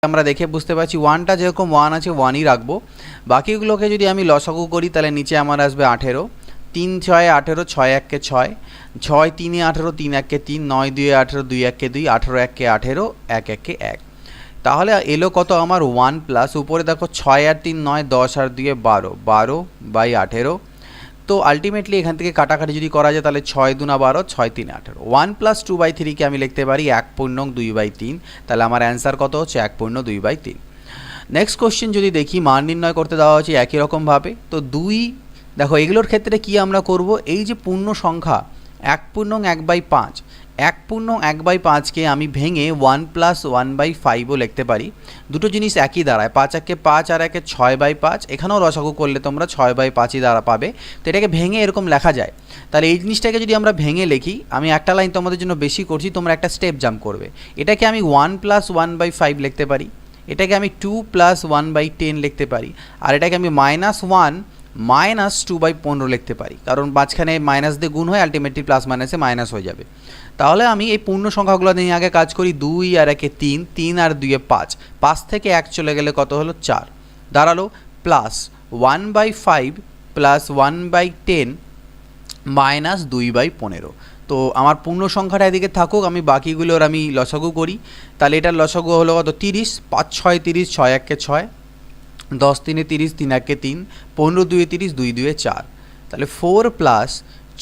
আমরা দেখে বুঝতে পারছি ওয়ানটা যেরকম ওয়ান আছে ওয়ানই রাখবো। বাকিগুলোকে যদি আমি লসাগু করি তাহলে নিচে আমার আসবে 18, 3 6 18, 6 1 6, 6 3 18, 3 1 3, 9 2 18, 2 1 2, 18 1 18, 1 1 1। তাহলে এলো কত আমার 1 প্লাস উপরে দেখো 6 আর 3 9, 10 আর 2 12, 12/18। তো আলটিমেটলি এখান থেকে কাটাকাটি যদি করা যায় তাহলে 6 2 12, 6 3 18। 1 প্লাস 2/3কে আমি লিখতে পারি 1/2/3। তাহলে আমার অ্যান্সার কত হচ্ছে 1/2/3। নেক্সট কোশ্চেন যদি দেখি মান নির্ণয় করতে দেওয়া হচ্ছে একই রকমভাবে। তো 2 দেখো এগুলোর ক্ষেত্রে কি আমরা করব, এই যে পূর্ণ সংখ্যা 1/1/5, 1/1/5কে আমি ভেঙে 1 প্লাস 1/5ও লিখতে পারি। দুটো জিনিস একই দাঁড়ায়, 5 1 5 আর 1 6/5। এখানেও লসাগু করলে তোমরা 6/5ই দ্বারা পাবে। তো এটাকে ভেঙে এরকম লেখা যায়। তাহলে এই জিনিসটাকে যদি আমরা ভেঙে লিখি, আমি একটা লাইন তোমাদের জন্য বেশি করছি, তোমরা একটা স্টেপ জাম্প করবে। এটাকে আমি 1 প্লাস 1/5 লিখতে পারি, এটাকে আমি 2 প্লাস 1/10 লিখতে পারি, আর এটাকে আমি -1 -2/15 লিখতে পারি, কারণ মাঝখানে মাইনাস দিয়ে গুণ হয়, আলটিমেটলি প্লাস মাইনাসে মাইনাস হয়ে যাবে। তাহলে আমি এই পূর্ণ সংখ্যাগুলো নিয়ে আগে কাজ করি। 2 আর 1 3, 3 আর 2 5, 5 থেকে 1 চলে গেলে কত হলো 4 দাঁড়ালো, প্লাস 1/5 প্লাস 1/10 মাইনাস 2/15। তো আমার পূর্ণ সংখ্যাটা এদিকে থাকুক, আমি বাকিগুলোর আমি লসাগু করি। তাহলে এটার লসাগু হলো কত 30, 5 6 30, 6 1 6, 10 3 30, 3 1 3, 15 2 30, 2 2 4। তাহলে 4 প্লাস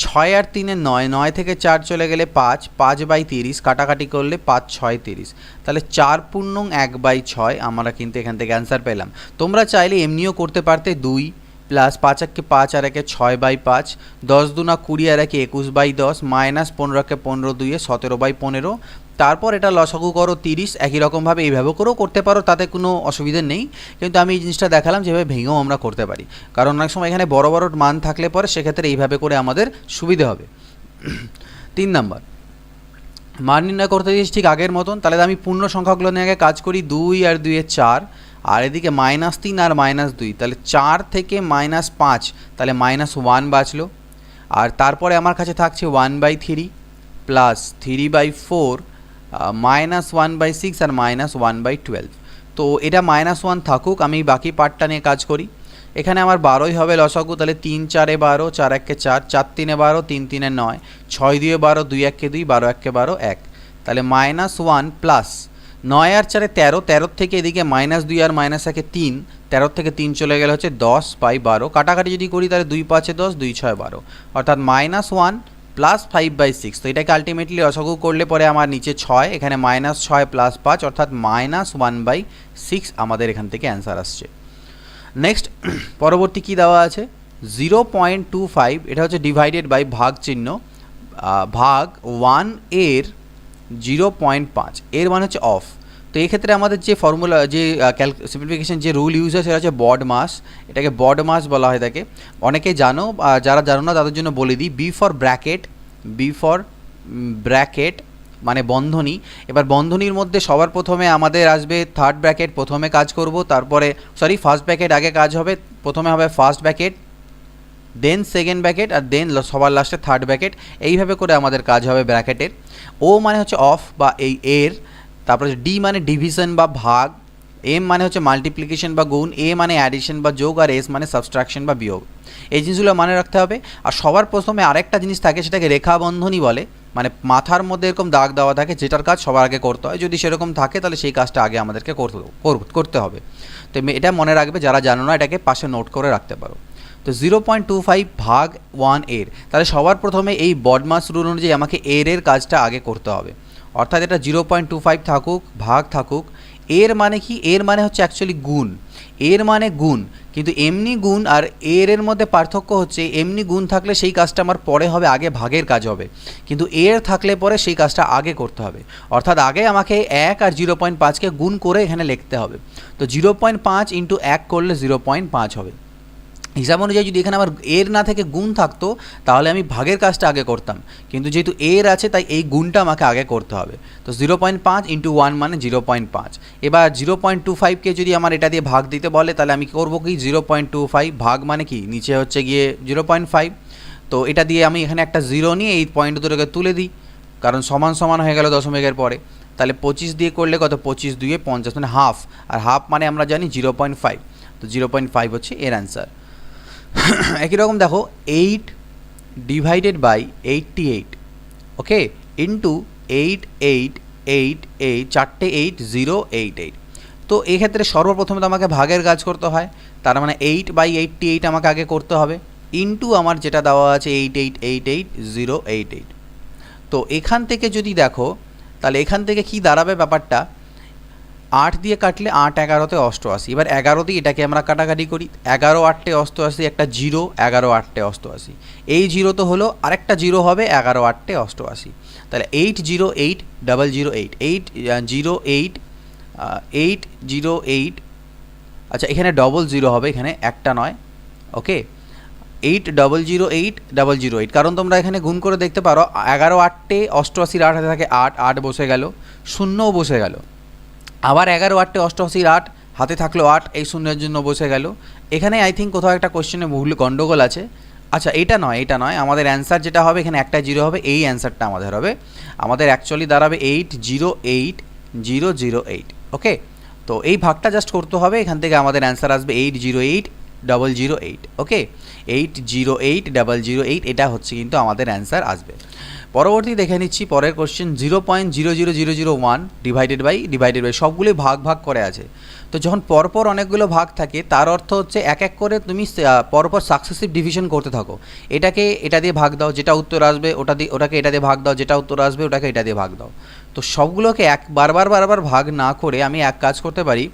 6 আর 3 9, 9 থেকে 4 চলে গেলে 5, 5/30 কাটাকাটি করলে 5 6 30। তাহলে 4/1/6 আমরা কিন্তু এখান থেকে অ্যান্সার পেলাম। তোমরা চাইলে এমনিও করতে পারতে, 2 প্লাস 5 1 5 আর 1 6/5, 10 2 20 আর 1 21/10, মাইনাস 15 1 15 2 17/15। তারপর এটা লসাগু করো 30। একই রকমভাবে এইভাবে করেও করতে পারো, তাতে কোনো অসুবিধা নেই। কিন্তু আমি এই জিনিসটা দেখালাম যেভাবে ভেঙেও আমরা করতে পারি, কারণ অনেক সময় এখানে বড় বড় মান থাকলে পরে সেক্ষেত্রে এইভাবে করে আমাদের সুবিধে হবে। 3 নাম্বার মান নির্ণয় করতে দিয়েছি ঠিক আগের মতন। তাহলে আমি পূর্ণ সংখ্যাগুলো নিয়ে আগে কাজ করি। 2 আর 2 4, আর এদিকে -3 আর -2, তাহলে 4 থেকে -5, তাহলে -1 বাঁচলো। আর তারপরে আমার কাছে থাকছে 1/3 প্লাস 3/4, -1/6 আর -1/12। তো এটা -1 থাকুক, আমি বাকি পার্টটা নিয়ে কাজ করি। এখানে আমার 12ই হবে লসাগু। তাহলে 3 4 12, 4 1 4, 4 3 12, 3 3 9, 6 2 12, 2 1 2, 12 1 12 1। তাহলে -1 প্লাস 9 আর 4 13, 13 থেকে এদিকে -2 আর -1 3, 13 থেকে 3 চলে গেলে হচ্ছে 10/12। কাটাকাটি যদি করি তাহলে 2 5 10, 2 6 12, অর্থাৎ -1 প্লাস 5/6। তো এটাকে আলটিমেটলি লসাগু করলে পরে আমার নিচে 6, এখানে -6 প্লাস 5, অর্থাৎ -1/6 আমাদের এখান থেকে অ্যান্সার আসছে। নেক্সট পরবর্তী কি দেওয়া আছে, 0.25, এটা হচ্ছে ডিভাইডেড বাই ভাগ চিহ্ন, ভাগ 1 এর 0.5, এর মানে হচ্ছে অফ। তো এই ক্ষেত্রে আমাদের যে ফর্মুলা, যে সিম্পলিফিকেশন যে রুল ইউজ হয় সেটা হচ্ছে বড মাস। এটাকে বড মাস বলা হয় থাকে, অনেকে জানো, যারা জানো না তাদের জন্য বলে দিই। বি ফর ব্র্যাকেট মানে বন্ধনী। এবার বন্ধনীর মধ্যে সবার প্রথমে আমাদের আসবে থার্ড ব্র্যাকেট, প্রথমে কাজ করব, তারপরে ফার্স্ট ব্র্যাকেট আগে কাজ হবে। প্রথমে হবে first bracket, then second bracket, আর দেন সবার লাস্টে থার্ড ব্র্যাকেট। এইভাবে করে আমাদের কাজ হবে ব্র্যাকেটের। ও মানে হচ্ছে অফ বা এই এর, তারপরে ডি মানে ডিভিশন বা ভাগ, এম মানে হচ্ছে মাল্টিপ্লিকেশন বা গুণ, এ মানে অ্যাডিশন বা যোগ, আর এস মানে সাবস্ট্রাকশন বা বিয়োগ। এই জিনিসগুলো মনে রাখতে হবে। আর সবার প্রথমে আরেকটা জিনিস থাকে, সেটাকে রেখা বন্ধনী বলে। মানে মাথার মধ্যে এরকম দাগ দেওয়া থাকে, যেটার কাজ সবার আগে করতে হয়। যদি সেরকম থাকে তাহলে সেই কাজটা আগে আমাদেরকে করতে হবে। তো এটা মনে রাখবে, যারা জানো না এটাকে পাশে নোট করে রাখতে পারো। তো 0.25 ভাগ 1 এর, তাহলে সবার প্রথমে এই বডমাস রুল অনুযায়ী আমাকে এর কাজটা আগে করতে হবে। অর্থাৎ এটা 0.25 থাকুক, ভাগ থাকুক। এর মানে কি, এর মানে হচ্ছে অ্যাকচুয়ালি গুণ। এর মানে গুণ, কিন্তু এমনি গুণ আর এর মধ্যে পার্থক্য হচ্ছে, এমনি গুণ থাকলে সেই কাজটা আমার পরে হবে, আগে ভাগের কাজ হবে। কিন্তু এর থাকলে পরে সেই কাজটা আগে করতে হবে। অর্থাৎ আগে আমাকে 1 আর 0.5কে গুণ করে এখানে লিখতে হবে। তো 0.5 ইন্টু 1 করলে 0.5 হবে। হিসাব অনুযায়ী যদি এখানে আমার এর না থেকে গুণ থাকতো তাহলে আমি ভাগের কাজটা আগে করতাম, কিন্তু যেহেতু এর আছে তাই এই গুণটা আমাকে আগে করতে হবে। তো 0.5 ইন্টু 1 মানে 0.5। এবার 0.25কে যদি আমার এটা দিয়ে ভাগ দিতে বলে তাহলে আমি করবো কি, 0.25 ভাগ মানে কি, নিচে হচ্ছে গিয়ে 0.5। তো এটা দিয়ে আমি এখানে একটা 0 নিয়ে এই পয়েন্ট দুটোকে তুলে দিই, কারণ সমান সমান হয়ে গেল দশমিকের পরে। তাহলে 25 দিয়ে করলে কত, 25 দুয়ে 50 মানে হাফ, আর হাফ মানে আমরা জানি 0.5, তো 0.5 হচ্ছে এর অ্যান্সার। একই রকম দেখো 8 ডিভাইডেড বাই 88, ওকে, ইন্টু 8 8 8 8 চারটে 8 088। তো এক্ষেত্রে সর্বপ্রথমে তো আমাকে ভাগের কাজ করতে হয়, তার মানে 8/88 আমাকে আগে করতে হবে, ইন্টু আমার যেটা দেওয়া আছে 8888088। তো এখান থেকে যদি দেখো তাহলে এখান থেকে কি দাঁড়াবে ব্যাপারটা, 8 দিয়ে কাটলে 8 11তে 88, এবার 11 দিয়ে এটাকে আমরা কাটাকাটি করি, 11 8 88, একটা 0, 11 8 88, এই 0 তো হলো, আরেকটা 0 হবে 11 8 88, তাহলে 808008 808, আচ্ছা এখানে 00 হবে, এখানে একটা নয়, ওকে, 8008 কারণ তোমরা এখানে গুণ করে দেখতে পারো 11 8 88 8 হাতে থাকে 8, 8 বসে গেল, শূন্যও বসে গেল, আবার 11 8 88 8 হাতে থাকলো 8, এই শূন্যের জন্য বসে গেল। এখানে আই থিঙ্ক কোথাও একটা কোশ্চেনে ভুল গন্ডগোল আছে। আচ্ছা এটা নয়, আমাদের অ্যান্সার যেটা হবে এখানে একটা 0 হবে, এই অ্যান্সারটা আমাদের হবে, আমাদের অ্যাকচুয়ালি দাঁড়াবে 808008, ওকে। তো এই ভাগটা জাস্ট করতে হবে, এখান থেকে আমাদের অ্যান্সার আসবে 808008, ওকে, 808008, এটা হচ্ছে কিন্তু আমাদের অ্যান্সার আসবে। পরবর্তী দেখে নিচ্ছি পরের কোশ্চেন, 0.00001 ডিভাইডেড বাই সবগুলোই ভাগ করে আছে। তো যখন পরপর অনেকগুলো ভাগ থাকে তার অর্থ হচ্ছে এক এক করে তুমি পরপর সাকসেসিভ ডিভিশন করতে থাকো, এটাকে এটা দিয়ে ভাগ দাও, যেটা উত্তর আসবে ওটাকে এটা দিয়ে ভাগ দাও, যেটা উত্তর আসবে ওটাকে এটা দিয়ে ভাগ দাও। তো সবগুলোকে বারবার ভাগ না করে আমি এক কাজ করতে পারি,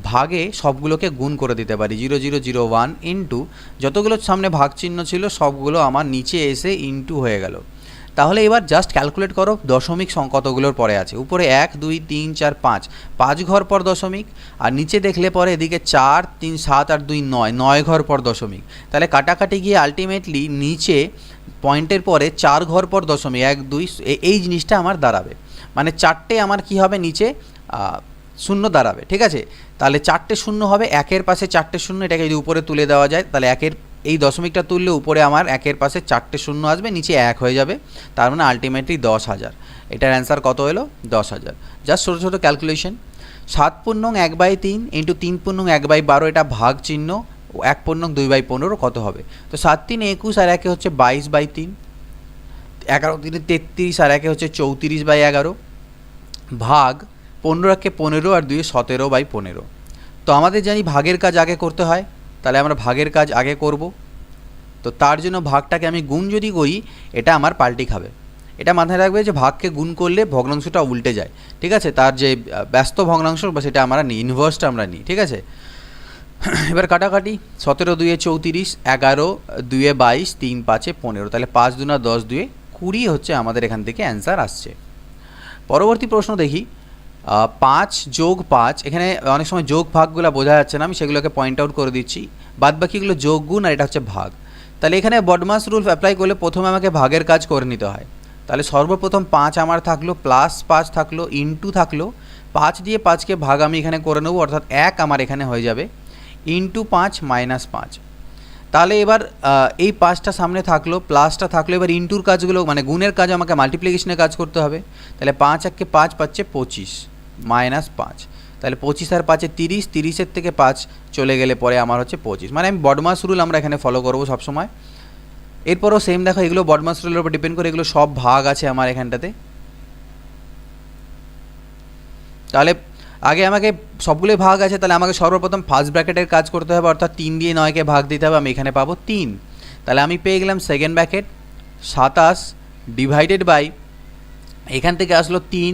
ভাগে সবগুলোকে গুণ করে দিতে পারি, 0001 ইন্টু যতগুলো সামনে ভাগ চিহ্ন ছিল সবগুলো আমার নিচে এসে ইন্টু হয়ে গেল। তাহলে এবার জাস্ট ক্যালকুলেট করো দশমিক কতগুলোর পরে আছে, উপরে 1 2 3 4 5 ঘর পর দশমিক, আর নিচে দেখলে পরে এদিকে 4 3 7 আর 2 9 ঘর পর দশমিক, তাহলে কাটাকাটি গিয়ে আলটিমেটলি নিচে পয়েন্টের পরে 4 ঘর পর দশমিক 1 2, এই জিনিসটা আমার দাঁড়াবে, মানে চারটে আমার কি হবে নিচে শূন্য দাঁড়াবে, ঠিক আছে। তাহলে চারটে শূন্য হবে, একের পাশে চারটে শূন্য, এটাকে যদি উপরে তুলে দেওয়া যায় তাহলে একের এই দশমিকটা তুললে উপরে আমার একের পাশে চারটে শূন্য আসবে, নিচে 1 হয়ে যাবে, তার মানে আলটিমেটলি 10,000। এটার অ্যান্সার কত হলো, 10,000। জাস্ট ছোটো ক্যালকুলেশন, 7×1/3 ইন্টু 3×1/12, এটা ভাগ চিহ্ন, 1×2/15 কত হবে, তো 7 3 21 আর একে হচ্ছে 22/3, 11 3 33 আর একে হচ্ছে 34/11, ভাগ 15 15 আর 2 17/15। তো আমাদের জানি ভাগের কাজ আগে করতে হয়, তাহলে আমরা ভাগের কাজ আগে করব। তো তার জন্য ভাগটাকে আমি গুণ যদি করি এটা আমার পাল্টি খাবে, এটা মাথায় রাখবে যে ভাগকে গুণ করলে ভগ্নাংশটা উল্টে যায়, ঠিক আছে, তার যে ব্যস্ত ভগ্নাংশ বা সেটা আমরা নিই, ইনভার্সটা আমরা নিই, ঠিক আছে। এবার কাটাকাটি, 17 2 34, 11 2 22, 3 5 15, তাহলে 5 2 10 2 20 হচ্ছে আমাদের এখান থেকে অ্যান্সার আসছে। পরবর্তী প্রশ্ন দেখি, 5 যোগ 5, এখানে অনেক সময় যোগ ভাগগুলো বোঝা যাচ্ছে না, আমি সেগুলোকে পয়েন্ট আউট করে দিচ্ছি, বাদ বাকিগুলো যোগ গুণ আর এটা হচ্ছে ভাগ। তাহলে এখানে বডমাস রুল অ্যাপ্লাই করলে প্রথমে আমাকে ভাগের কাজ করে নিতে হয়, তাহলে সর্বপ্রথম 5 আমার থাকলো, প্লাস 5 থাকলো, ইন্টু থাকলো, 5 দিয়ে 5কে ভাগ আমি এখানে করে নেবো, অর্থাৎ 1 আমার এখানে হয়ে যাবে, ইন্টু 5 মাইনাস 5। তাহলে এবার এই 5টা সামনে থাকলো, প্লাসটা থাকলো, এবার ইন্টুর কাজগুলো মানে গুণের কাজ আমাকে মাল্টিপ্লিকেশনের কাজ করতে হবে, তাহলে 5 1 5 পাচ্ছে 25 মাইনাস 5, তাহলে 25 আর 5 30, 30-এর থেকে 5 চলে গেলে পরে আমার হচ্ছে 25, মানে আমি বডমাস রুল আমরা এখানে ফলো করবো সবসময়। এরপরও সেম দেখো, এগুলো বডমাস রুলের উপর ডিপেন্ড করে, এগুলো সব ভাগ আছে আমার এখানটাতে। তাহলে আগে আমাকে সবগুলোই ভাগ আছে, তাহলে আমাকে সর্বপ্রথম ফার্স্ট ব্র্যাকেটের কাজ করতে হবে, অর্থাৎ 3 দিয়ে 9কে ভাগ দিতে হবে, আমি এখানে পাবো 3, তাহলে আমি পেয়ে গেলাম সেকেন্ড ব্র্যাকেট 27 ডিভাইডেড বাই, এখান থেকে আসলো 3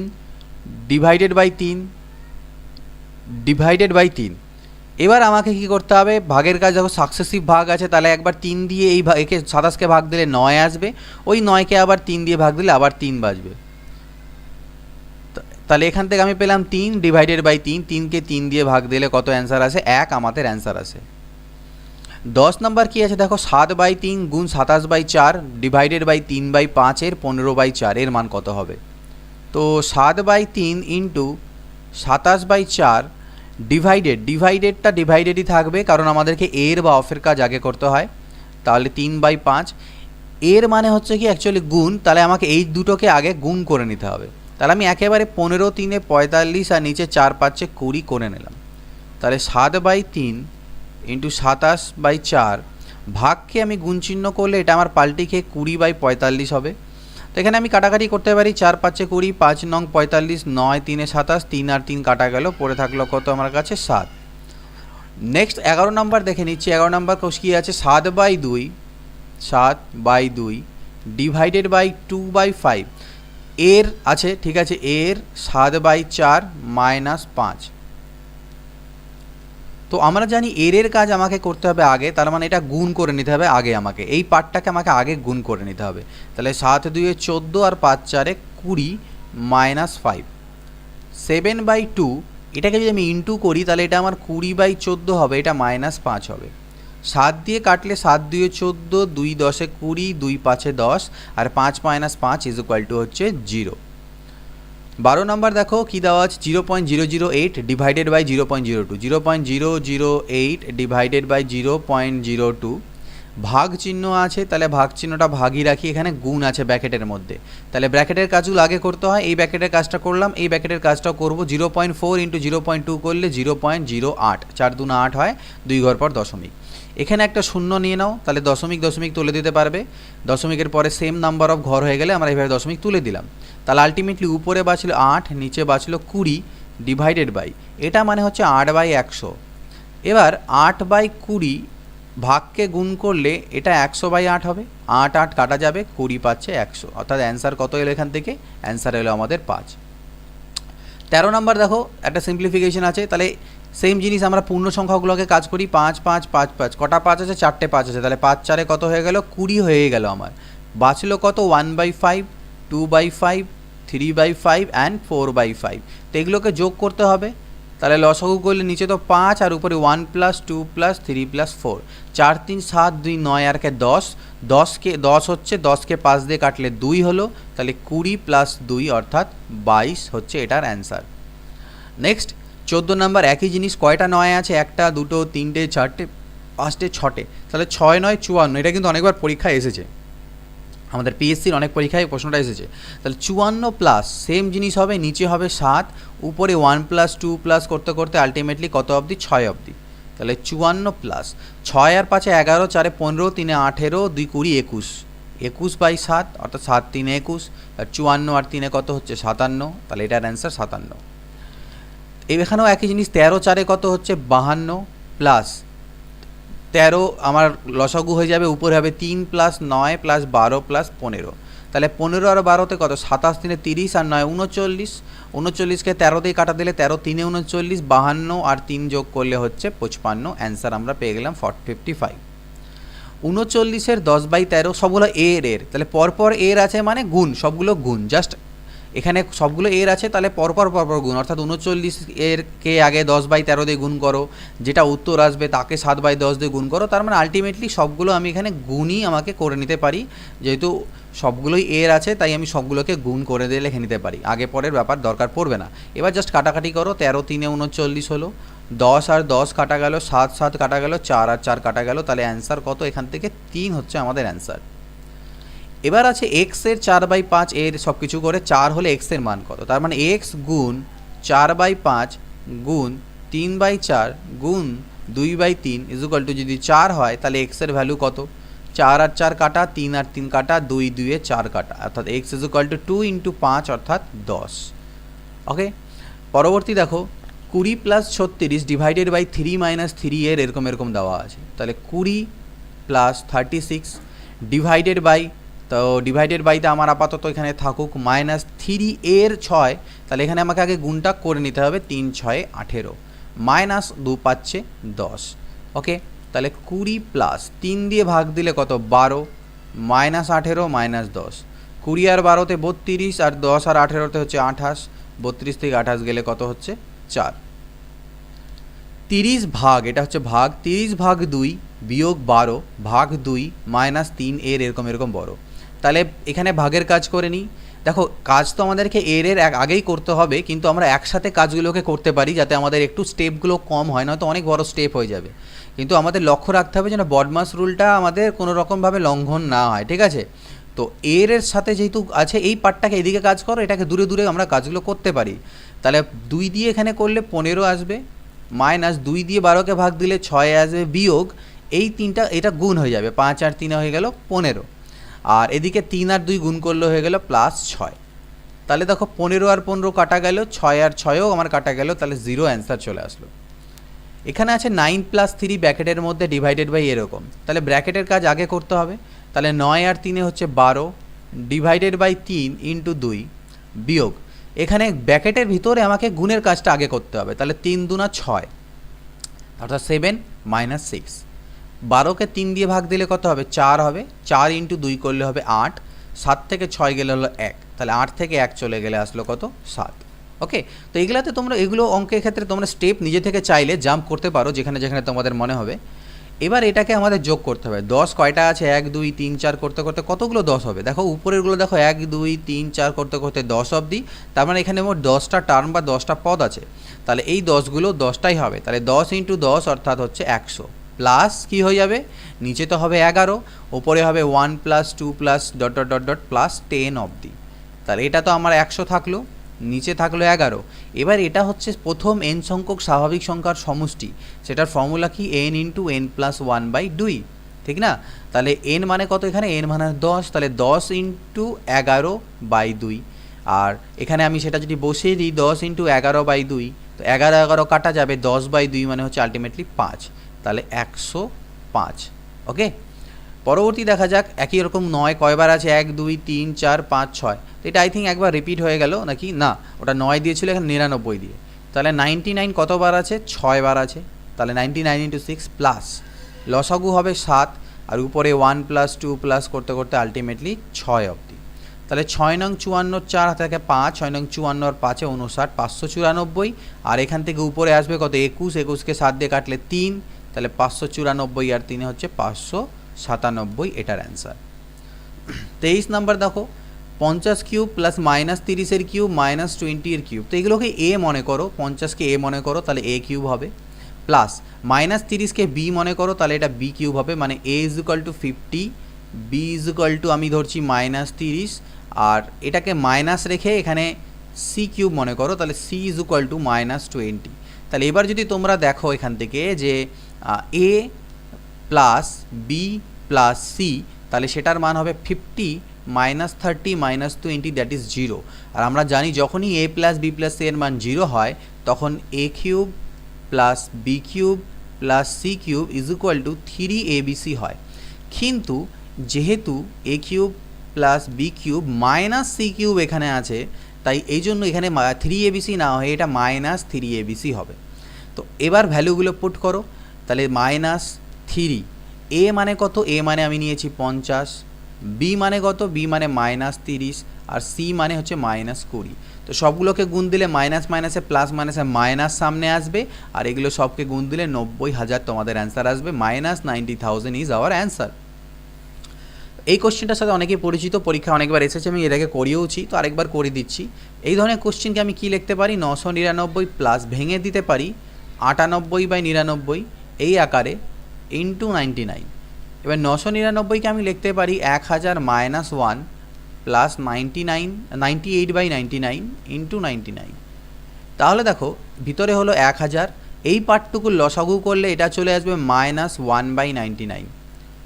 ডিভাইডেড বাই 3। এবার আমাকে কি করতে হবে, ভাগের কাজ যখন সাকসেসিভ ভাগ আছে তাহলে একবার 3 দিয়ে এই একে 27কে ভাগ দিলে 9 আসবে, ওই 9কে আবার 3 দিয়ে ভাগ দিলে আবার 3 বাজবে, তাহলে এখান থেকে আমি পেলাম 3 ডিভাইডেড বাই 3, 3কে 3 দিয়ে ভাগ দিলে কত অ্যান্সার আসে, 1 আমাদের অ্যান্সার আসে। 10 নম্বর কি আছে দেখো, 7/3 গুণ 27/4 ডিভাইডেড বাই 3/5 এর 15/4, এর মান কত হবে, তো 7/3 ইন্টু 27/4 ডিভাইডেডটা ডিভাইডেডই থাকবে, কারণ আমাদেরকে এর বা অফের কাজ আগে করতে হয়, তাহলে 3/5, এর মানে হচ্ছে কি অ্যাকচুয়ালি গুণ, তাহলে আমাকে এই দুটোকে আগে গুণ করে নিতে হবে, তাহলে আমি একেবারে 15 3 45 আর নিচে 4 5 20 করে নিলাম। তাহলে 7/3 ইন্টু 27/4 ভাগকে আমি গুণ চিহ্ন করলে এটা আমার পাল্টি খেয়ে 20/45 হবে। তো এখানে আমি কাটাকাটি করতে পারি, 4 5 20, 5 নং 45, 9 3 27, 3 আর 3 কাটা গেল, পড়ে থাকলো কত আমার কাছে 7। নেক্সট 11 নম্বর দেখে নিচ্ছি। 11 নম্বর কী আছে, 7/2 ডিভাইডেড বাই 2/5 এর আছে, ঠিক আছে, এর 7/4 মাইনাস 5। তো আমরা জানি এর কাজ আমাকে করতে হবে আগে, তার মানে এটা গুণ করে নিতে হবে আগে, আমাকে এই পার্টটাকে আমাকে আগে গুণ করে নিতে হবে। তাহলে 7 2 14 আর 5 4 20 মাইনাস 5। 7/2 এটাকে যদি আমি ইন্টু করি তাহলে এটা আমার 20/14 হবে, এটা মাইনাস 5 হবে। 7 দিয়ে কাটলে 7 2 14, 2 10 20, 2 5 10 আর 5 মাইনাস 5 ইজ ইকুয়াল টু হচ্ছে 0। 12 নম্বর দেখো কী দেওয়া আছে, 0.008 ডিভাইডেড বাই 0.02, 0.008 ডিভাইডেড বাই 0.02 ভাগ চিহ্ন আছে, তাহলে ভাগ চিহ্নটা ভাগই রাখি, এখানে গুণ আছে ব্র্যাকেটের মধ্যে, তাহলে ব্র্যাকেটের কাজগুলো আগে করতে হয়। এই ব্র্যাকেটের কাজটা করলাম, এই ব্র্যাকেটের কাজটাও করবো। 0.4 ইন্টু 0.2 করলে 0.08, 4 2 8 হয়, 2 ঘর পর দশমিক। এখানে একটা শূন্য নিয়ে নাও, তাহলে দশমিক দশমিক তুলে দিতে পারবে। দশমিকের পরে সেম নাম্বার অফ ঘর হয়ে গেলে আমরা এইভাবে দশমিক তুলে দিলাম। তাহলে আলটিমেটলি উপরে বাঁচলো 8, নিচে বাঁচলো 20 ডিভাইডেড বাই, এটা মানে হচ্ছে 8/100। এবার 8/20 ভাগকে গুণ করলে এটা 100/8 হবে, 8 8 কাটা যাবে, 20 পাচ্ছে 100, অর্থাৎ অ্যান্সার কত এলো এখান থেকে, অ্যান্সার এলো আমাদের 5। 13 নম্বর দেখো একটা সিম্পলিফিকেশন আছে, তাহলে সেম জিনিস আমরা পূর্ণ সংখ্যাগুলোকে কাজ করি। 5 5 5 5, কটা 5 আছে, 4টে 5 আছে, তাহলে 5 4 কত হয়ে গেল, 20 হয়ে গেল আমার। বাঁচলো কত, 1/5, 2/5, 3/5 অ্যান্ড 4/5। তো এগুলোকে যোগ করতে হবে, তাহলে লসাগু করলে নিচে তো 5 আর উপরে 1 + 2 + 3 + 4, 4 3 7 2 9 আর কে 10, 10 হচ্ছে, 10কে 5 দিয়ে কাটলে 2 হলো, তাহলে 20 + 2 অর্থাৎ 22 হচ্ছে এটার অ্যান্সার। নেক্সট 14 নম্বর, একই জিনিস, কয়টা 9 আছে, 1টা 2টো 3টে 4টে 5টে 6টে, তাহলে 6 9 54, এটা কিন্তু অনেকবার পরীক্ষায় এসেছে, আমাদের পিএসসির অনেক পরীক্ষায় প্রশ্নটা এসেছে। তাহলে 54 প্লাস সেম জিনিস হবে, নিচে হবে 7, উপরে 1 + 2 প্লাস করতে করতে আলটিমেটলি কত অবধি, 6 অবধি। তাহলে 54 প্লাস 6 আর 5 11, 4 15, 3 18, 2 20 21, 21/7 অর্থাৎ 7 3 21, আর 54 আর 3 কত হচ্ছে 57, তাহলে এটার অ্যান্সার 57। এখানেও একই জিনিস, 13 4 কত হচ্ছে 52 প্লাস 13 আমার লসাগু হয়ে যাবে, উপরে হবে 3 + 9 + 12 + 15, তাহলে 15 আর 12তে কত, 27 3 30 আর 9 39, 39কে 13 দিয়ে কাটা দিলে 13 3 39, 52 আর 3 যোগ করলে হচ্ছে 55, অ্যান্সার আমরা পেয়ে গেলাম 55। 39-এর 10/13 সবগুলো এর, তাহলে পরপর এর আছে মানে গুণ, সবগুলো গুণ, জাস্ট এখানে সবগুলো এর আছে, তাহলে পরপর গুণ, অর্থাৎ 39 এর কে আগে 10/13 দিয়ে গুণ করো, যেটা উত্তর আসবে তাকে 7/10 দিয়ে গুণ করো, তার মানে আলটিমেটলি সবগুলো আমি এখানে গুণই আমাকে করে নিতে পারি, যেহেতু সবগুলোই এর আছে তাই আমি সবগুলোকে গুণ করে দিয়ে লিখে নিতে পারি, আগে পরের ব্যাপার দরকার পড়বে না। এবার জাস্ট কাটাকাটি করো, 13 3 39 হলো, 10 আর 10 কাটা গেল, 7 7 কাটা গেল, 4 আর 4 কাটা গেল, তাহলে অ্যান্সার কত, এখান থেকে 3 হচ্ছে আমাদের অ্যান্সার। এবার আছে এক্সের 4/5 এর সব কিছু করে 4 হলে এক্সের মান কত, তার মানে এক্স গুণ 4/5 গুণ 3/4 গুণ 2/3 ইজ ইকুয়াল টু, যদি 4 হয় তাহলে এক্সের ভ্যালু কত, 4 আর 4 কাটা, 3 আর 3 কাটা, 2 2 এ 4 কাটা, অর্থাৎ এক্স ইজ ইকুয়াল টু 2 × 5 অর্থাৎ 10। ওকে, পরবর্তী দেখো 20 + 36 ডিভাইডেড বাই 3 - 3 এর এরকম দেওয়া আছে, তাহলে 20 + 36 ডিভাইডেড বাই, তো ডিভাইডেড বাইতে আমার আপাতত এখানে থাকুক -3 এর 6, তাহলে এখানে আমাকে আগে গুণটা করে নিতে হবে, 3 6 18 মাইনাস 2 পাচ্ছে 10। ওকে, তাহলে 20 প্লাস 3 দিয়ে ভাগ দিলে কত, 12 মাইনাস 18 মাইনাস 10, 20 আর 12তে 32 আর 10 আর 18তে হচ্ছে 28, 32 থেকে 28 গেলে কত হচ্ছে 4। 30 ভাগ, এটা হচ্ছে ভাগ, 30 ভাগ 2 বিয়োগ 12 ভাগ 2 মাইনাস 3 এর এরকম বড়, তাহলে এখানে ভাগের কাজ করে নিই। দেখো কাজ তো আমাদেরকে এর আগেই করতে হবে, কিন্তু আমরা একসাথে কাজগুলোকে করতে পারি যাতে আমাদের একটু স্টেপগুলো কম হয়, নয়তো অনেক বড় স্টেপ হয়ে যাবে। কিন্তু আমাদের লক্ষ্য রাখতে হবে যেন বডমাস রুলটা আমাদের কোনো রকমভাবে লঙ্ঘন না হয়, ঠিক আছে। তো এর সাথে যেহেতু আছে এই পার্টটাকে এদিকে কাজ করো, এটাকে দূরে দূরে আমরা কাজগুলো করতে পারি। তাহলে 2 দিয়ে এখানে করলে 15 আসবে, মাইনাস 2 দিয়ে 12কে ভাগ দিলে 6 আসবে, বিয়োগ এই 3টা এটা গুণ হয়ে যাবে, 5 আর 3 হয়ে গেল 15, আর এদিকে 3 আর 2 গুণ করলে হয়ে গেল প্লাস 6। তাহলে দেখো 15 আর 15 কাটা গেল, 6 আর 6ও আমার কাটা গেল, তাহলে 0 অ্যান্সার চলে আসলো। এখানে আছে 9 + 3 ব্র্যাকেটের মধ্যে ডিভাইডেড বাই এরকম, তাহলে ব্র্যাকেটের কাজ আগে করতে হবে। তাহলে 9 আর 3 হচ্ছে 12 ডিভাইডেড বাই 3 ইন্টু 2 বিয়োগ এখানে ব্র্যাকেটের ভিতরে আমাকে গুণের কাজটা আগে করতে হবে। তাহলে 3 দুনা 6 অর্থাৎ 7 মাইনাস 6। 12কে 3 দিয়ে ভাগ দিলে কত হবে? 4 হবে, 4 ইন্টু 2 করলে হবে 8, 7 থেকে 6 গেলে হলো 1, তাহলে 8 থেকে 1 চলে গেলে আসলো কত? 7। ওকে, তো এগুলাতে তোমরা এগুলো অঙ্কের ক্ষেত্রে তোমরা স্টেপ নিজে থেকে চাইলে জাম্প করতে পারো যেখানে যেখানে তোমাদের মনে হবে। এবার এটাকে আমাদের যোগ করতে হবে। 10 কয়টা আছে? 1 2 3 4 করতে করতে কতগুলো 10 হবে? দেখো উপরেরগুলো দেখো 1 2 3 4 করতে করতে 10 অবধি, তার মানে এখানে মোট 10টা টার্ম বা 10টা পদ আছে। তাহলে এই 10গুলো 10টাই হবে, তাহলে 10 ইন্টু 10 অর্থাৎ হচ্ছে 100, প্লাস কি হয়ে যাবে? নিচে তো হবে 11, ওপরে হবে 1 plus 2 plus dot dot dot dot plus 10 অবধি। তাহলে এটা তো আমার 100 থাকলো, নিচে থাকলো 11। এবার এটা হচ্ছে প্রথম n সংখ্যক স্বাভাবিক সংখ্যার সমষ্টি, সেটার ফর্মুলা কি? n ইন্টু n প্লাস 1/2, ঠিক না? তাহলে n মানে কত এখানে? n মানে 10, তাহলে 10 ইন্টু 11/2, আর এখানে আমি সেটা যদি বসিয়ে দিই 10 ইন্টু 11/2, তো 11 11 কাটা যাবে, 10/2 মানে হচ্ছে আলটিমেটলি 5, তাহলে 105। ওকে, পরবর্তী দেখা যাক একই রকম 9 কয়বার আছে? 1 2 3 4 5 6, তো এটা আই থিঙ্ক একবার রিপিট হয়ে গেল নাকি? না, ওটা 9 দিয়েছিল, এখানে 99 দিয়ে। তাহলে 99 কতবার আছে? 6 বার আছে, তাহলে 99 ইন্টু 6 প্লাস লসাগু হবে 7, আর উপরে 1 প্লাস 2 প্লাস করতে করতে আলটিমেটলি 6 অবধি। তাহলে 6 নং 54 4 হাতে থাকে 5, 6 নং 54 আর 5 59, 594, আর এখান থেকে উপরে আসবে কত? 21, 21কে 7 দিয়ে কাটলে 3, তাহলে 594 আর 3 হচ্ছে 597, এটার অ্যান্সার। 23 নাম্বার দেখো 50 cube plus minus 30 cube minus 20 cube, তো এগুলোকে এ মনে করো, 50কে এ মনে করো, তাহলে এ কিউব হবে, প্লাস মাইনাস 30কে বি মনে করো, তাহলে এটা বি কিউব হবে, মানে a is equal to 50, b is equal to আমি ধরছি মাইনাস 30, আর এটাকে মাইনাস রেখে এখানে সি কিউব মনে করো, তাহলে c is equal to minus 20। তাহলে এবার যদি তোমরা দেখো এখান থেকে যে a plus B plus C, তাহলে সেটার মান হবে 50 মাইনাস 30 মাইনাস 20, দ্যাট ইজ 0। আর আমরা জানি যখনই a plus B plus c এর মান 0 হয় তখন a cube plus b cube plus c cube is equal to 3abc হয়। কিন্তু যেহেতু a cube plus b cube minus C cube এখানে আছে, তাই এই জন্য এখানে 3abc না হয়ে এটা মাইনাস 3abc হবে। তো এবার ভ্যালুগুলো পুট করো, তাহলে মাইনাস 3, এ মানে কত? এ মানে আমি নিয়েছি 50, বি মানে কত? বি মানে মাইনাস 30, আর সি মানে হচ্ছে মাইনাস 20। তো সবগুলোকে গুণ দিলে মাইনাস মাইনাসে প্লাস মাইনাসে মাইনাস সামনে আসবে, আর এগুলো সবকে গুণ দিলে 90,000 তোমাদের অ্যান্সার আসবে, মাইনাস 90,000 ইজ আওয়ার অ্যান্সার। এই কোশ্চেনটার সাথে অনেকেই পরিচিত, পরীক্ষা অনেকবার এসেছে, আমি এর আগে করিয়েওছি, তো আরেকবার করে দিচ্ছি। এই ধরনের কোশ্চেনকে আমি কী লিখতে পারি? 999 প্লাস ভেঙে দিতে পারি 98/99 এই আকারে ইন্টু 99। এবার 999কে আমি লিখতে পারি 1000 মাইনাস 1 প্লাস 98/99 ইন্টু 99। তাহলে দেখো ভিতরে হলো 1000, এই পার্টটুকু লসাগু করলে এটা চলে আসবে মাইনাস 1/99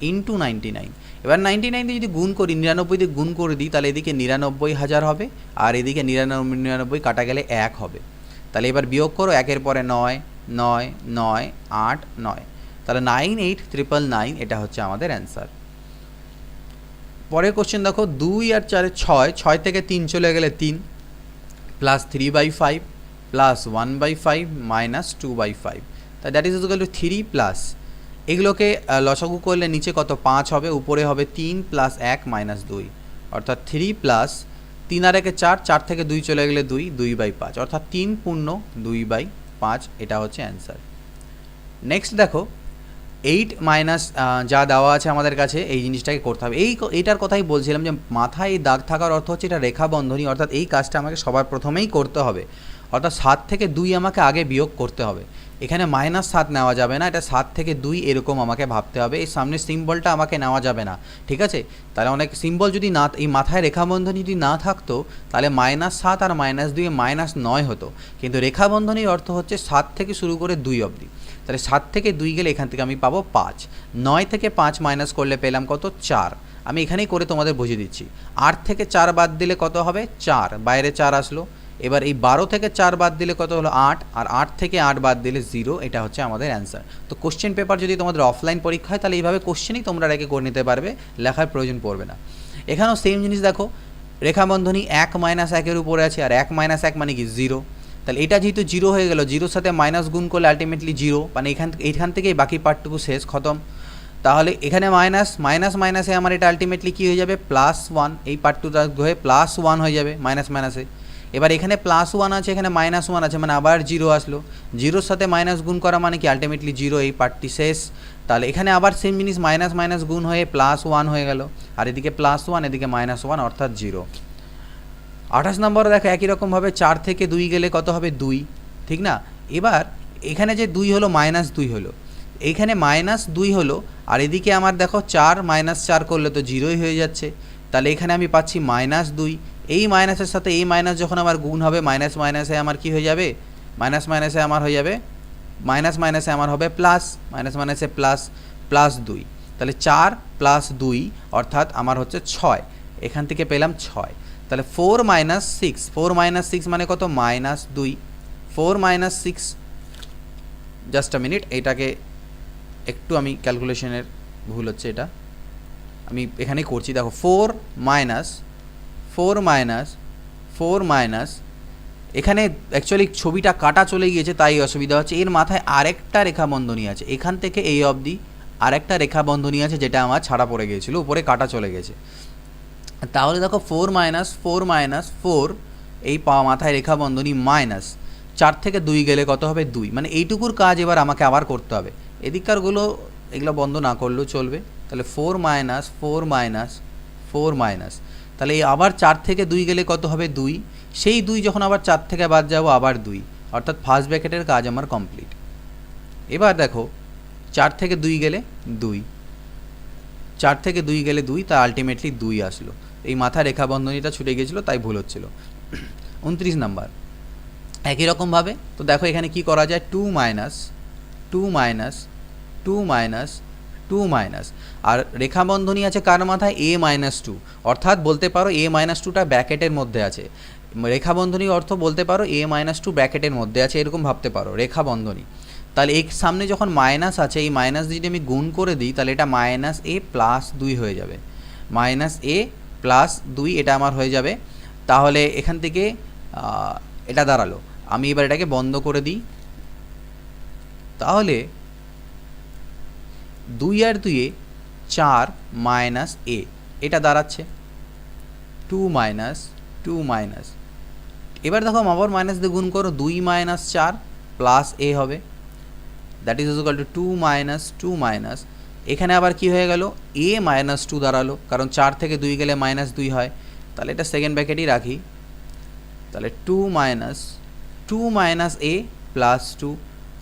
ইন্টু 99। এবার 99 দিয়ে যদি গুণ করি, 99 দিয়ে গুণ করে দিই, তাহলে এদিকে 99,000 হবে, আর এদিকে 99 কাটা গেলে 1 হবে। তাহলে এবার বিয়োগ করো, 1-এর পরে 9 9 9 8 9, তাহলে 98,999, এটা হচ্ছে আমাদের অ্যান্সার। পরের কোশ্চেন দেখো 2 আর 4 6, 6 থেকে 3 চলে গেলে 3 প্লাস 3/5 প্লাস 1/5 মাইনাস 2/5, তাই that is equal two 3 plus এগুলোকে লসাগু করলে নিচে কত? 5 হবে, উপরে হবে 3 প্লাস 1 মাইনাস 2, অর্থাৎ 3 প্লাস 3 আর 1 4, 4 থেকে 2 চলে গেলে 2, 2/5, অর্থাৎ 3 পূর্ণ 2/5, এটা হচ্ছে অ্যান্সার। নেক্সট দেখো 8 মাইনাস যা দেওয়া আছে আমাদের কাছে, এই জিনিসটাকে করতে হবে। এইটার কথাই বলছিলাম যে মাথায় এই দাগ থাকার অর্থ হচ্ছে এটা রেখা বন্ধনী, অর্থাৎ এই কাজটা আমাকে সবার প্রথমেই করতে হবে। অর্থাৎ 7 থেকে 2 আমাকে আগে বিয়োগ করতে হবে। এখানে -7 নেওয়া যাবে না, এটা 7 থেকে 2 এরকম আমাকে ভাবতে হবে। এই সামনের সিম্বলটা আমাকে নেওয়া যাবে না, ঠিক আছে? তাহলে অনেক সিম্বল যদি না, এই মাথায় রেখাবন্ধনী যদি না থাকতো তাহলে -7 আর -2 -9 হতো, কিন্তু রেখাবন্ধনীর অর্থ হচ্ছে 7 থেকে শুরু করে 2 অবধি। তাহলে 7 থেকে 2 গেলে এখান থেকে আমি পাবো 5, 9 থেকে 5 মাইনাস করলে পেলাম কত? 4। আমি এখানেই করে তোমাদের বুঝিয়ে দিচ্ছি। 8 থেকে 4 বাদ দিলে কত হবে? 4, বাইরে 4 আসলো। এবার এই 12 থেকে 4 বাদ দিলে কত হলো? 8, আর 8 থেকে 8 বাদ দিলে 0। এটা হচ্ছে আমাদের অ্যান্সার। তো কোশ্চেন পেপার যদি তোমাদের অফলাইন পরীক্ষা হয় তাহলে এইভাবে কোশ্চেনই তোমরা রেখে করে নিতে পারবে, লেখার প্রয়োজন পড়বে না। এখানেও সেম জিনিস দেখো, রেখাবন্ধনী 1 - 1 এর উপরে আছে, আর 1 - 1 মানে কি? 0। তাহলে এটা যেহেতু 0 হয়ে গেল, 0-র সাথে মাইনাস গুণ করলে আলটিমেটলি 0, মানে এইখান থেকেই বাকি পার্টটুকু শেষ, খতম। তাহলে এখানে মাইনাসে আমার এটা আলটিমেটলি কী হয়ে যাবে? +1। এই পার্টটুটা হয়ে +1 হয়ে যাবে মাইনাসে। এবার এখানে +1 আছে, এখানে -1 আছে, মানে আবার 0 আসলো। 0-র সাথে মাইনাস গুণ করা মানে কি? আলটিমেটলি 0, এই পার্টটি শেষ। তাহলে এখানে আবার সেম জিনিস মাইনাস গুণ হয়ে +1 হয়ে গেল, আর এদিকে +1 এদিকে -1 অর্থাৎ 0। 28 নম্বরে দেখো একই রকমভাবে 4 থেকে 2 গেলে কত হবে? 2, ঠিক না? এবার এখানে যে 2 হলো, -2 হলো, এইখানে -2 হলো, আর এদিকে আমার দেখো 4 - 4 করলে তো 0ই হয়ে যাচ্ছে। তাহলে এখানে আমি পাচ্ছি -2। এই মাইনাসের সাথে এই মাইনাস যখন আমার গুণ হবে, মাইনাসে আমার কি হয়ে যাবে? মাইনাসে আমার হয়ে যাবে মাইনাসে আমার হবে প্লাস, মাইনাসে +2। তাহলে 4 + 2 অর্থাৎ আমার হচ্ছে 6। এখান থেকে পেলাম 6। তাহলে 4 - 6 মানে কত? -2। 4 - 6, জাস্ট আ মিনিট, এটাকে একটু আমি ক্যালকুলেশনের ভুল হচ্ছে, এটা আমি এখানেই করছি। দেখো 4 মাইনাস এখানে অ্যাকচুয়ালি ছবিটা কাটা চলে গিয়েছে, তাই অসুবিধা হচ্ছে। এর মাথায় আরেকটা রেখাবন্ধনী আছে, এখান থেকে এই অবধি আরেকটা রেখাবন্ধনী আছে, যেটা আমার ছাড়া পড়ে গিয়েছিল, উপরে কাটা চলে গেছে। তাহলে দেখো 4 - 4 এই মাথায় রেখাবন্ধনী মাইনাস 4 থেকে 2 গেলে কত হবে? 2, মানে এইটুকুর কাজ এবার আমাকে আবার করতে হবে। এদিককারগুলো এগুলো বন্ধ না করলেও চলবে। তাহলে 4 মাইনাস, তাহলে এই আবার 4 থেকে 2 গেলে কত হবে? 2। সেই 2 যখন আবার 4 থেকে বাদ যাবো, আবার 2, অর্থাৎ ফার্স্ট ব্র্যাকেটের কাজ আমার কমপ্লিট। এবার দেখো 4 থেকে 2 গেলে 2, 4 থেকে 2 গেলে 2, তা আলটিমেটলি 2 আসলো। এই মাথা রেখাবন্ধনীটা ছুটে গিয়েছিলো, তাই ভুল হচ্ছিল। 29 নাম্বার একই রকমভাবে, তো দেখো এখানে কি করা যায়? 2 মাইনাস, আর রেখাবন্ধনী আছে কার মাথায়? A-2, অর্থাৎ বলতে পারো A-2টা ব্র্যাকেটের মধ্যে আছে। রেখাবন্ধনীর অর্থ বলতে পারো A-2 ব্র্যাকেটের মধ্যে আছে, এরকম ভাবতে পারো রেখাবন্ধনী। তাহলে এই সামনে যখন মাইনাস আছে, এই মাইনাস যদি আমি গুণ করে দিই, তাহলে এটা -A+2 হয়ে যাবে। -A+2 এটা আমার হয়ে যাবে। তাহলে এখান থেকে এটা দাঁড়ালো। আমি এবার এটাকে বন্ধ করে দিই। তাহলে 2 আর 2 4 - A, এটা দাঁড়াচ্ছে 2 মাইনাস। এবার দেখো আবার মাইনাস দিয়ে গুণ করো, 2 - 4 + A হবে, that is equal two 2 minus. এখানে আবার কি হয়ে গেল? A-2 দাঁড়ালো, কারণ 4 থেকে 2 গেলে -2 হয়। তাহলে এটা সেকেন্ড ব্র্যাকেটই রাখি। তাহলে 2 - A + 2,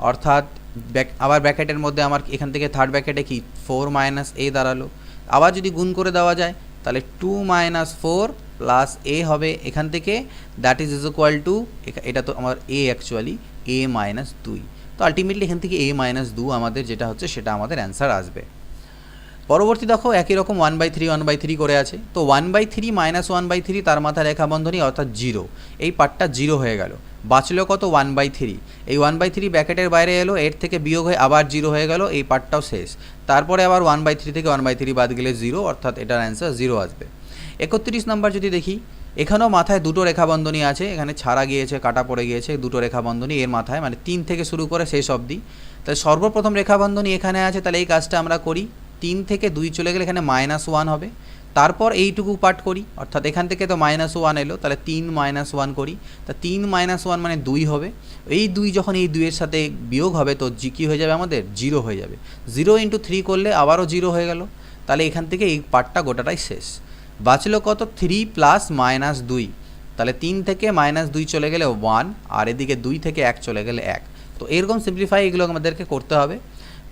অর্থাৎ আবার ব্র্যাকেটের মধ্যে আমার এখান থেকে থার্ড ব্র্যাকেটে কি 4 - A দাঁড়ালো। আবার যদি গুণ করে দেওয়া যায়, তাহলে 2 - 4 + A হবে এখান থেকে, দ্যাট ইজ ইকুয়াল টু, এটা তো আমার A অ্যাকচুয়ালি A-2। তো আলটিমেটলি এখান থেকে A-2 আমাদের যেটা হচ্ছে সেটা আমাদের অ্যান্সার আসবে। পরবর্তী দেখো একই রকম 1/3 করে আছে। তো 1/3 - 1/3 তার মাথা রেখাবন্ধনী অর্থাৎ 0, এই পার্টটা 0 হয়ে গেল। বাঁচলো কত? 1/3। এই 1/3 ব্র্যাকেটের বাইরে এলো, এর থেকে বিয়োগ হয়ে আবার 0 হয়ে গেল, এই পার্টটাও শেষ। তারপরে আবার 1/3 থেকে 1/3 বাদ গেলে 0, অর্থাৎ এটার অ্যান্সার 0 আসবে। 31 নাম্বার যদি দেখি, এখানেও মাথায় দুটো রেখাবন্ধনী আছে, এখানে ছাড়া গিয়েছে, কাটা পড়ে গিয়েছে, দুটো রেখাবন্ধনী এর মাথায়, মানে 3 থেকে শুরু করে শেষ অবধি। তাহলে সর্বপ্রথম রেখাবন্ধনী এখানে আছে, তাহলে এই কাজটা আমরা করি। 3 থেকে 2 চলে গেলে এখানে -1 হবে। তারপর এইটুকু পার্ট করি, অর্থাৎ এখান থেকে তো -1 এলো, তাহলে 3 - 1 করি। তা 3 - 1 মানে 2 হবে। এই 2 যখন এই 2 এর সাথে বিয়োগ হবে, তো কী হয়ে যাবে আমাদের? 0 হয়ে যাবে। 0 × 3 করলে আবারও 0 হয়ে গেল। তাহলে এখান থেকে এই পার্টটা গোটাটাই শেষ। বাঁচলো কত? 3 + -2, তাহলে 3 থেকে -2 চলে গেলে 1, আর এদিকে 2 থেকে 1 চলে গেলে 1। তো এরকম সিম্পলিফাই এগুলো আমাদেরকে করতে হবে।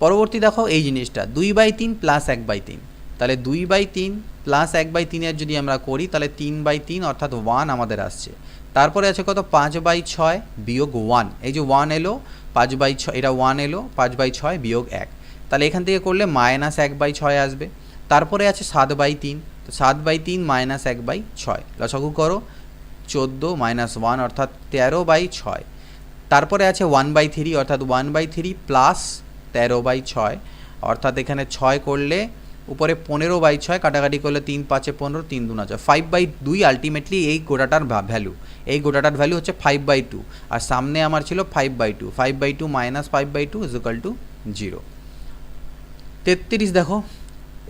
পরবর্তী দেখো এই জিনিসটা 2/3 প্লাস 1/3, তাহলে 2/3 প্লাস 1/3 যদি আমরা করি তাহলে 3/3 অর্থাৎ 1 আমাদের আসছে। তারপরে আছে কত 5/6 বিয়োগ 1, এই যে 1 এলো 5/6, এটা 1 এলো 5/6 বিয়োগ 1, তাহলে এখান থেকে করলে -1/6 আসবে। তারপরে আছে 7/3, তো 7/3 -1/6, লসাগু করো 14 - 1 অর্থাৎ 13/6। তারপরে আছে 1/3 অর্থাৎ 1/3 প্লাস 13/6 অর্থাৎ এখানে 6 করলে উপরে 15/6, কাটাকাটি করলে 3 × 5 = 15, 3 × 2 = 4, 5/2 আলটিমেটলি এই গোটাটার ভ্যালু। এই গোটাটার ভ্যালু হচ্ছে 5/2, আর সামনে আমার ছিল 5/2, 5/2 - 5/2 = 0। 33 দেখো,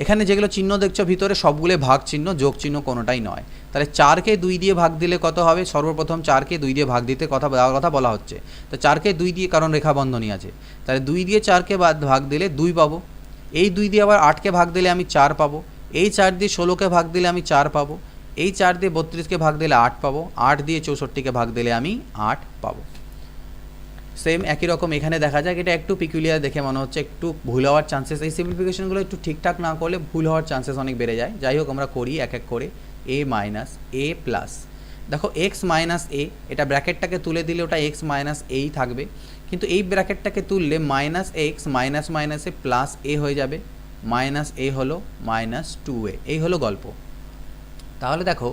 এখানে যেগুলো চিহ্ন দেখছো ভিতরে সবগুলো ভাগ চিহ্ন, যোগ চিহ্ন কোনোটাই নয়। তাহলে 4কে 2 দিয়ে ভাগ দিলে কত হবে? সর্বপ্রথম 4কে 2 দিয়ে ভাগ দিতে কথা বলা হচ্ছে। তো 4কে 2 দিয়ে, কারণ রেখা বন্ধনী আছে, তাহলে 2 দিয়ে 4কে ভাগ দিলে 2 পাবো। এই 2 দিয়ে আবার 8কে ভাগ দিলে আমি 4 পাবো। এই 4 দিয়ে 16কে ভাগ দিলে আমি 4 পাবো। এই 4 দিয়ে 32কে ভাগ দিলে 8 পাবো। 8 দিয়ে 64কে ভাগ দিলে আমি 8 পাবো। সেম একই রকম এখানে দেখা যায়, এটা একটু পিকুলিয়ার দেখে মনে হচ্ছে, একটু ভুল হওয়ার চান্সেস, এই সিম্পলিফিকেশনগুলো একটু ঠিকঠাক না করলে ভুল হওয়ার চান্সেস অনেক বেড়ে যায়। যাই হোক আমরা করি এক এক করে। a মাইনাস a প্লাস, দেখো x মাইনাস a, এটা ব্র্যাকেটটাকে তুলে দিলে ওটা x মাইনাস এই থাকবে, কিন্তু এই ব্র্যাকেটটাকে তুললে মাইনাস এক্স মাইনাস মাইনাসে প্লাস a হয়ে যাবে, মাইনাস a হলো -2a, এই হলো গল্প। তাহলে দেখো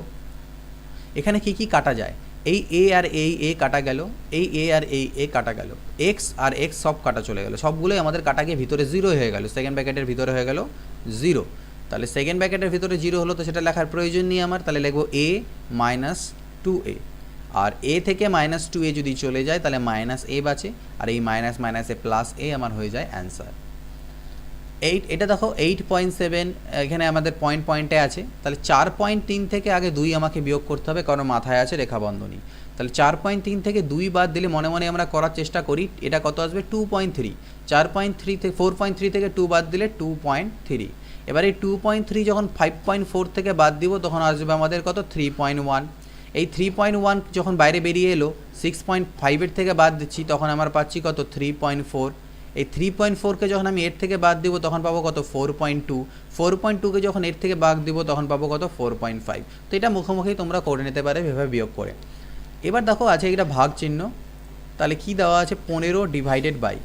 এখানে কি কি কাটা যায়, এই a আর এই a কাটা গেল, এই a আর এই a কাটা গেল, x আর x সব কাটা চলে গেল, সবগুলোই আমাদের কাটা গিয়ে ভিতরে 0 হয়ে গেল, সেকেন্ড ব্র্যাকেটের ভিতরে হয়ে গেল 0। তাহলে সেকেন্ড ব্র্যাকেটের ভিতরে 0 হলো, তো সেটা লেখার প্রয়োজন নেই আমার, তাহলে লিখবো a -2a, আর a থেকে -2a যদি চলে যায় তাহলে -a বাঁচে, আর এই মাইনাস মাইনাসে প্লাস a আমার হয়ে যায় অ্যান্সার। 8, এটা দেখো 8.7 এখানে আমাদের পয়েন্টে আছে, তাহলে 4.3 থেকে আগে 2 আমাকে বিয়োগ করতে হবে, কারণ মাথায় আছে রেখা বন্ধনী। তাহলে 4.3 থেকে 2 বাদ দিলে মনে মনে আমরা করার চেষ্টা করি, এটা কত আসবে 2.3, 4.3 থেকে 4.3 থেকে 2 বাদ দিলে 2.3। এবার এই 2.3 যখন 5.4 থেকে বাদ দিব তখন আসবে আমাদের কত 3.1। এই 3.1 যখন বাইরে বেরিয়ে এলো, 6.5 থেকে বাদ দিচ্ছি তখন আমার পাচ্ছি কত 3.4। এই 3.4কে যখন আমি 8 থেকে বাদ দিব তখন পাবো কত 4.2, 4.2কে যখন 8 থেকে বাদ দিব তখন পাবো কত 4.5। তো এটা মুখোমুখি তোমরা করে নিতে পারে ভেবে বিয়োগ করে। এবার দেখো আছে এটা ভাগ চিহ্ন, তাহলে কি দেওয়া আছে 15 ডিভাইডেড বাই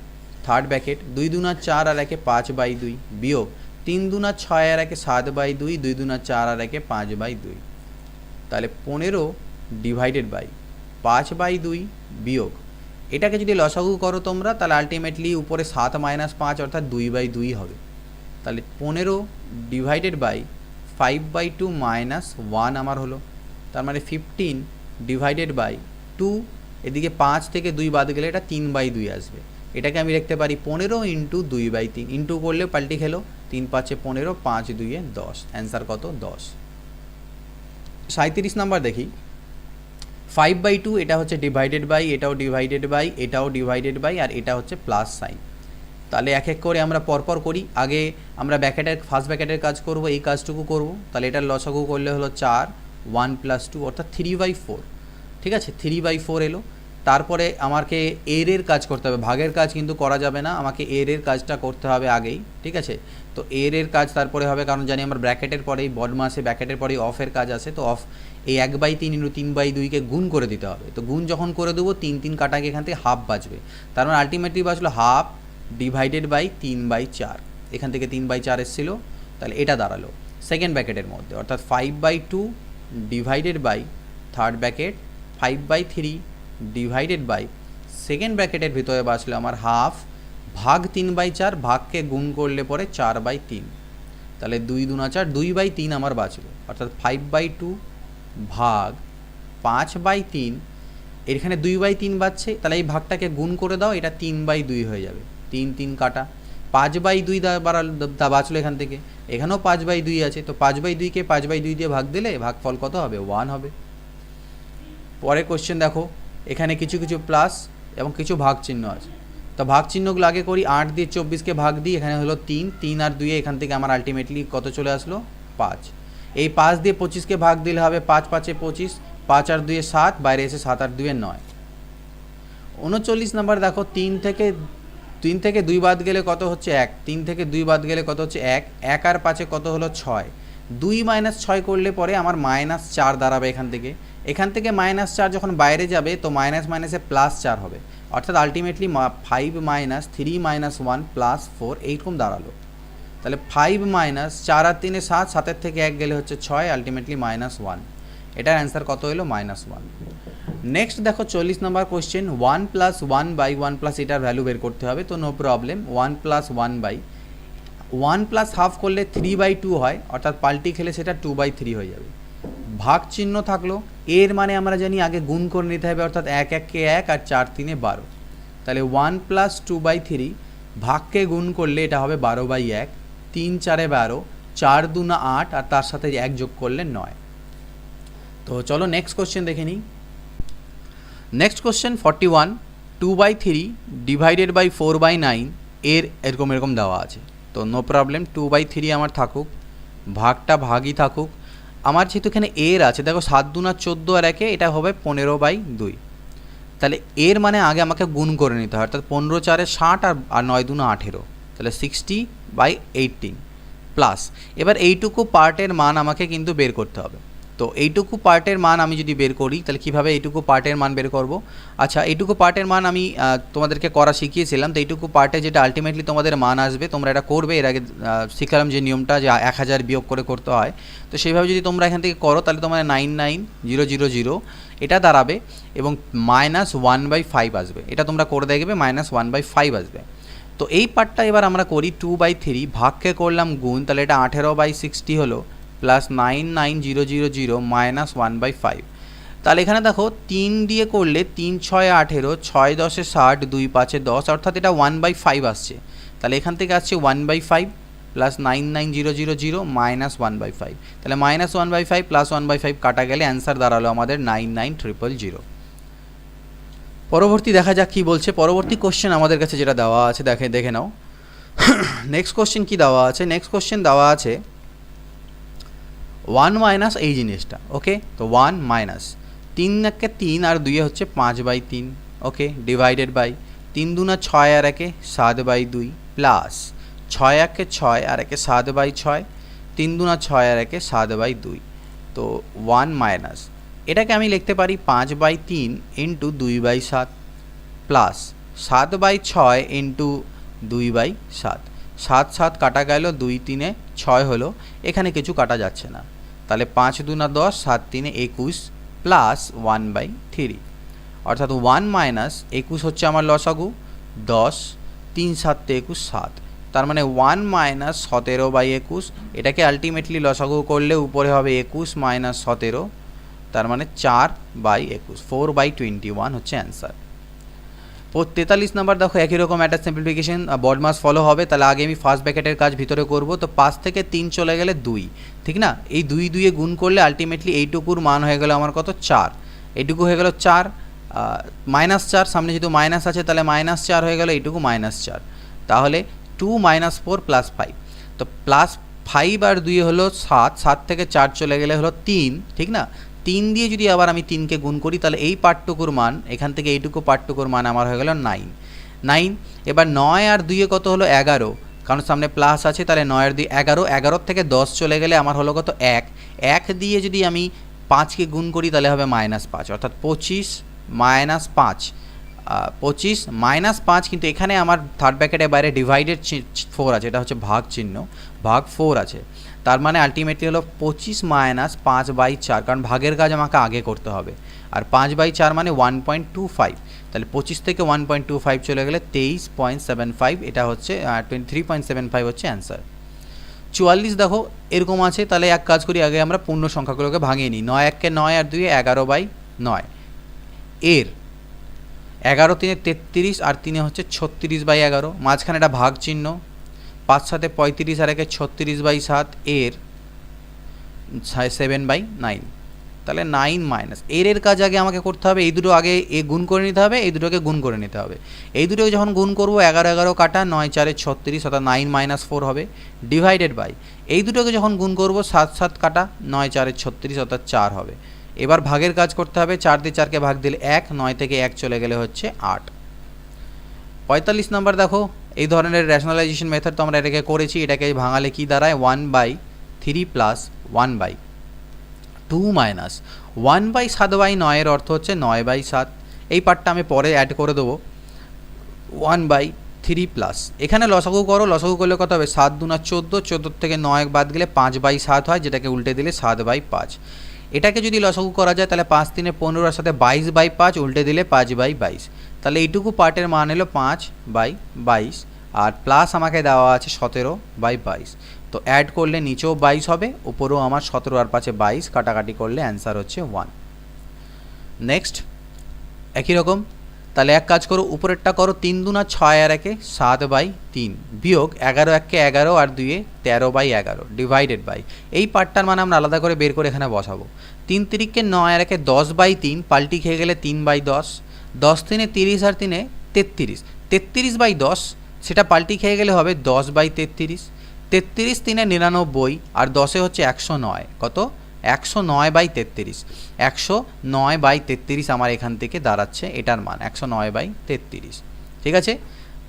থার্ড ব্র্যাকেট 2 × 4 আর 1 5/2 বিয়োগ 3 × 6 আর 1 7/2, 2 × 4 আর 1 5/2। তাহলে 15 ডিভাইডেড বাই 5/2 বিয়োগ, এটাকে যদি লসাগু করো তোমরা তাহলে আলটিমেটলি উপরে 7 - 5 অর্থাৎ 2/2 হবে। তাহলে 15 ডিভাইডেড বাই 5/2 -1 আমার হলো, তার মানে 15 ডিভাইডেড বাই 2, এদিকে 5 থেকে 2 বাদ গেলে এটা 3/2 আসবে। এটাকে আমি লিখতে পারি 15 × 2/3, ইন্টু করলে পাল্টি খেলো 3 × 5 = 15, 5 × 2 = 10, অ্যান্সার কত 10। 37 নাম্বার দেখি, 5/2 এটা হচ্ছে ডিভাইডেড বাই, এটাও ডিভাইডেড বাই, এটাও ডিভাইডেড বাই, আর এটা হচ্ছে প্লাস সাইন। তাহলে এক এক করে আমরা পরপর করি। আগে আমরা ফার্স্ট ব্র্যাকেটের কাজ করব, এই কাজটুকু করব। তাহলে এটার লসাগু করলে হলো 4, 1 + 2 অর্থাৎ 3/4, ঠিক আছে 3/4 এলো। তারপরে আমাকে এর কাজ করতে হবে, ভাগের কাজ কিন্তু করা যাবে না, আমাকে এর কাজটা করতে হবে আগেই, ঠিক আছে। তো এর কাজ তারপরে হবে, কারণ জানি আমার ব্র্যাকেটের পরেই বদমাসে ব্র্যাকেটের পরেই অফের কাজ আছে, তো অফ এই 1/3 × 3/2কে গুণ করে দিতে হবে। তো গুণ যখন করে দেবো 3 3 কাটাকে এখান থেকে হাফ বাঁচবে, তার মানে আলটিমেটলি বাঁচলো হাফ ডিভাইডেড বাই 3/4, এখান থেকে 3/4 এসেছিলো, তাহলে এটা দাঁড়ালো সেকেন্ড ব্র্যাকেটের মধ্যে, অর্থাৎ 5/2 divided by third bracket 5/3 divided by second ব্র্যাকেটের ভিতরে বাঁচলো আমার হাফ ভাগ 3/4, ভাগকে গুণ করলে পরে 4/3, তাহলে 2 × 2 = 4, 2/3 আমার বাঁচলো, অর্থাৎ 5/2 ভাগ 5/3, এখানে 2/3 বাঁচছে, তাহলে এই ভাগটাকে গুণ করে দাও, এটা 3/2 হয়ে যাবে, 3 3 কাটা 5/2 বাঁচলো এখান থেকে, এখানেও 5/2 আছে, তো 5/2কে 5/2 দিয়ে ভাগ দিলে ভাগফল কত হবে 1 হবে। পরের কোশ্চেন দেখো, এখানে কিছু কিছু প্লাস এবং কিছু ভাগ চিহ্ন আছে, তো ভাগ চিহ্নগুলো আগে করি। 8 দিয়ে 24কে ভাগ দিই, এখানে হলো 3, 3 আর 2, এখান থেকে আমার আলটিমেটলি কত চলে আসলো 5। এই 5 দিয়ে 25কে ভাগ দিলে হবে 5 × 5 = 25, 5 আর 2 7, বাইরে এসে 7 আর 2 9। 39 নাম্বার দেখো, 3 থেকে 2 বাদ গেলে কত হচ্ছে 1, 3 থেকে 2 বাদ গেলে কত হচ্ছে 1, 1 আর 5 কত হলো 6, 2 - 6 করলে পরে আমার -4 দাঁড়াবে এখান থেকে -4 যখন বাইরে যাবে তো মাইনাস মাইনাসে +4 হবে, অর্থাৎ আলটিমেটলি 5 - 3 - 1 +4 এইরকম দাঁড়ালো। তাহলে 5 - 4 আর 3 7, 7 থেকে 1 গেলে হচ্ছে 6, আলটিমেটলি -1। এটার অ্যান্সার কত হলো? -1। নেক্সট দেখো 40 নাম্বার কোয়েশ্চেন, 1 + 1/1 এটার ভ্যালু বের করতে হবে। তো নো প্রবলেম, 1 + 1 + হাফ করলে 3/2 হয়, অর্থাৎ পাল্টি খেলে সেটা 2/3 হয়ে যাবে। ভাগ চিহ্ন থাকলো, এর মানে আমরা জানি আগে গুণ করে নিতে হবে, অর্থাৎ 1 1 কে 1 আর 4 3 12। তাহলে 1 + 2/3 ভাগকে গুণ করলে এটা হবে 12/1, 3 4 12, 4 2 8 আর তার সাথে 1 যোগ করলে 9। তো চলো নেক্সট কোশ্চেন দেখে নিই। নেক্সট কোশ্চেন 41, 2/3 ডিভাইডেড বাই 4/9 এর এরকম দেওয়া আছে। তো নো প্রবলেম, 2/3 আমার থাকুক, ভাগটা ভাগই থাকুক। আমার যেহেতু এখানে এর আছে, দেখো 7 2 14 আর 1, এটা হবে 15/2। তাহলে এর মানে আগে আমাকে গুণ করে নিতে হয়, অর্থাৎ 15 4 60 আর 9 2 18, তাহলে 60/18 প্লাস। এবার এইটুকু পার্টের মান আমাকে কিন্তু বের করতে হবে। তো এইটুকু পার্টের মান আমি যদি বের করি, তাহলে কীভাবে এইটুকু পার্টের মান বের করব? আচ্ছা, এইটুকু পার্টের মান আমি তোমাদেরকে করা শিখিয়েছিলাম। তো এইটুকু পার্টে যেটা আলটিমেটলি তোমাদের মান আসবে, তোমরা এটা করবে। এর আগে শিখালাম যে নিয়মটা, যে 1000 বিয়োগ করে করতে হয়। তো সেইভাবে যদি তোমরা এখান থেকে করো, তাহলে তোমার 99000 এটা দাঁড়াবে এবং -1/5 আসবে। এটা তোমরা করে দেখবে, -1/5 আসবে। তো এই পার্টটা এবার আমরা করি, 2/3 ভাগকে করলাম গুণ, তাহলে এটা 18/60 হলো, প্লাস 99000 -1/5। তাহলে এখানে দেখো 3 দিয়ে করলে 3 6 18, 6 10 60, 2 5 10, অর্থাৎ এটা 1/5 আসছে। তাহলে এখান থেকে আসছে 1/5 প্লাস 99000 -1/5। তাহলে -1/5 প্লাস 1/5 কাটা গেলে অ্যান্সার দাঁড়ালো আমাদের 99000। পরবর্তী দেখা যাক কী বলছে। পরবর্তী কোশ্চেন আমাদের কাছে যেটা দেওয়া আছে দেখে নাও। নেক্সট কোশ্চেন কী দেওয়া আছে? নেক্সট কোশ্চেন দেওয়া আছে 1 মাইনাস এই জিনিসটা। ওকে, তো 1 মাইনাস 3 1 3 আর 2 হচ্ছে 5/3। ওকে, ডিভাইডেড বাই 3 2 6 আর 1 7/2 প্লাস 6 1 6 আর 1 7/6, 3 2 6 আর 1 7/2। তো 1 মাইনাস এটাকে আমি লিখতে পারি 5/3 ইন্টু 2/7 প্লাস 7/6 ইন্টু 2/7। 7 7 কাটা গেল, 2 3 6 হলো, এখানে কিছু কাটা যাচ্ছে না। তাহলে 5 2 10, 7 3 21 প্লাস 1/3, অর্থাৎ 1 মাইনাস 21 হচ্ছে আমার লসাগু 10, 3 7 21 7। তার মানে 1 মাইনাস 17/21, এটাকে আলটিমেটলি লসাগু করলে উপরে হবে 21 মাইনাস 17, তার মানে 4/21, 4/21 হচ্ছে অ্যান্সার। 43 নাম্বার দেখো, একই রকম একটা সিম্পলিফিকেশন বডমাস ফলো হবে। তাহলে আগে আমি ফার্স্ট ব্র্যাকেটের কাজ ভিতরে করব। তো 5 থেকে 3 চলে গেলে 2, ঠিক না? এই 2 2 গুণ করলে আলটিমেটলি এইটুকুর মান হয়ে গেল আমার কত? 4। এইটুকু হয়ে গেল 4, -4, সামনে যেহেতু মাইনাস আছে তাহলে -4 হয়ে গেল, এইটুকু -4। তাহলে 2 - 4 + 5। তো +5 আর 2 হলো 7, 7 থেকে 4 চলে গেলে হলো 3, ঠিক না? 3 দিয়ে যদি আবার আমি 3কে গুণ করি, তাহলে এই পার্টটুকুর মান, এখান থেকে এইটুকু পার্টটুকুর মান আমার হয়ে গেল 9। এবার 9 আর 2 কত হলো? 11, কারণ সামনে প্লাস আছে, তাহলে 9 আর 2 11, 11 থেকে 10 চলে গেলে আমার হলো কত? 1। 1 দিয়ে যদি আমি 5কে গুণ করি তাহলে হবে -5, অর্থাৎ 25 - 5, 25 - 5। কিন্তু এখানে আমার থার্ড ব্র্যাকেটের বাইরে ডিভাইডেড 4 আছে, এটা হচ্ছে ভাগ চিহ্ন, ভাগ 4 আছে। তার মানে আলটিমেটলি হলো 25 - 5/4, কারণ ভাগের কাজ আমাকে আগে করতে হবে। আর 5/4 মানে 1.25, তাহলে 25 থেকে 1.25 চলে গেলে 23.75, এটা হচ্ছে 23.75 হচ্ছে অ্যান্সার। 44 দেখো এরকম আছে। তাহলে এক কাজ করি, আগে আমরা পূর্ণ সংখ্যাগুলোকে ভাঙিয়ে নিই। 9 1 9 আর 2 11/9, এর 11 3 33 আর 3 হচ্ছে 36/11, মাঝখানে একটা ভাগ চিহ্ন, 5 7 35 আর 1 36/7, এর 7/9। তাহলে 9 মাইনাস এর কাজ আগে আমাকে করতে হবে, এই দুটো আগে গুণ করে নিতে হবে, এই দুটোকে গুণ করে নিতে হবে। এই দুটোকে যখন গুণ করবো 11 11 কাটা 9 4 36, অর্থাৎ 9 - 4 হবে, ডিভাইডেড বাই এই দুটোকে যখন গুণ করবো 7 7 কাটা 9 4 36, অর্থাৎ 4 হবে। এবার ভাগের কাজ করতে হবে, 4 দিয়ে 4কে ভাগ দিলে 1, 9 থেকে 1 চলে গেলে হচ্ছে 8। 45 নম্বর দেখো, এই ধরনের রেশনালাইজেশন মেথড তো আমরা এটাকে করেছি, এটাকে ভাঙালে কি দাঁড়ায় 1/3 প্লাস 1/2 মাইনাস 1/7/9 এর অর্থ হচ্ছে 9/7। এই পার্টটা আমি পরে অ্যাড করে দেবো। 1/3 প্লাস, এখানে লসাগু করো, লসাগু করলে কত হবে 7 2 14, 14 থেকে 9 বাদ গেলে 5/7 হয়, যেটাকে উল্টে দিলে 7/5। এটাকে যদি লসাগু করা যায় তাহলে 5 3 15 এর সাথে 22/5 উল্টে দিলে 5/22। তাহলে এইটুকু পার্টের মান এলো 5/22, আর প্লাস আমাকে দেওয়া আছে 17/22। তো অ্যাড করলে নিচেও 22 হবে, উপরেও আমার 17 আর 5 22, কাটাকাটি করলে অ্যান্সার হচ্ছে 1। নেক্সট একই রকম, তাহলে এক কাজ করো, উপরেরটা করো 3 2 6 আর 1 7/3 বিয়োগ 11 1 11 আর 2 13/11 ডিভাইডেড বাই, এই পার্টটার মানে আমরা আলাদা করে বের করে এখানে বসাবো। 3 3 9 আর 1 10/3 পাল্টি খেয়ে গেলে 3/10, 10 3 30 আর 3 33, 33/10 সেটা পাল্টি খেয়ে গেলে হবে 10/33, 33 3 99 আর 10 হচ্ছে 109, কত 109/33, 109/33 আমার এখান থেকে দাঁড়াচ্ছে এটার মান 109/33। ঠিক আছে,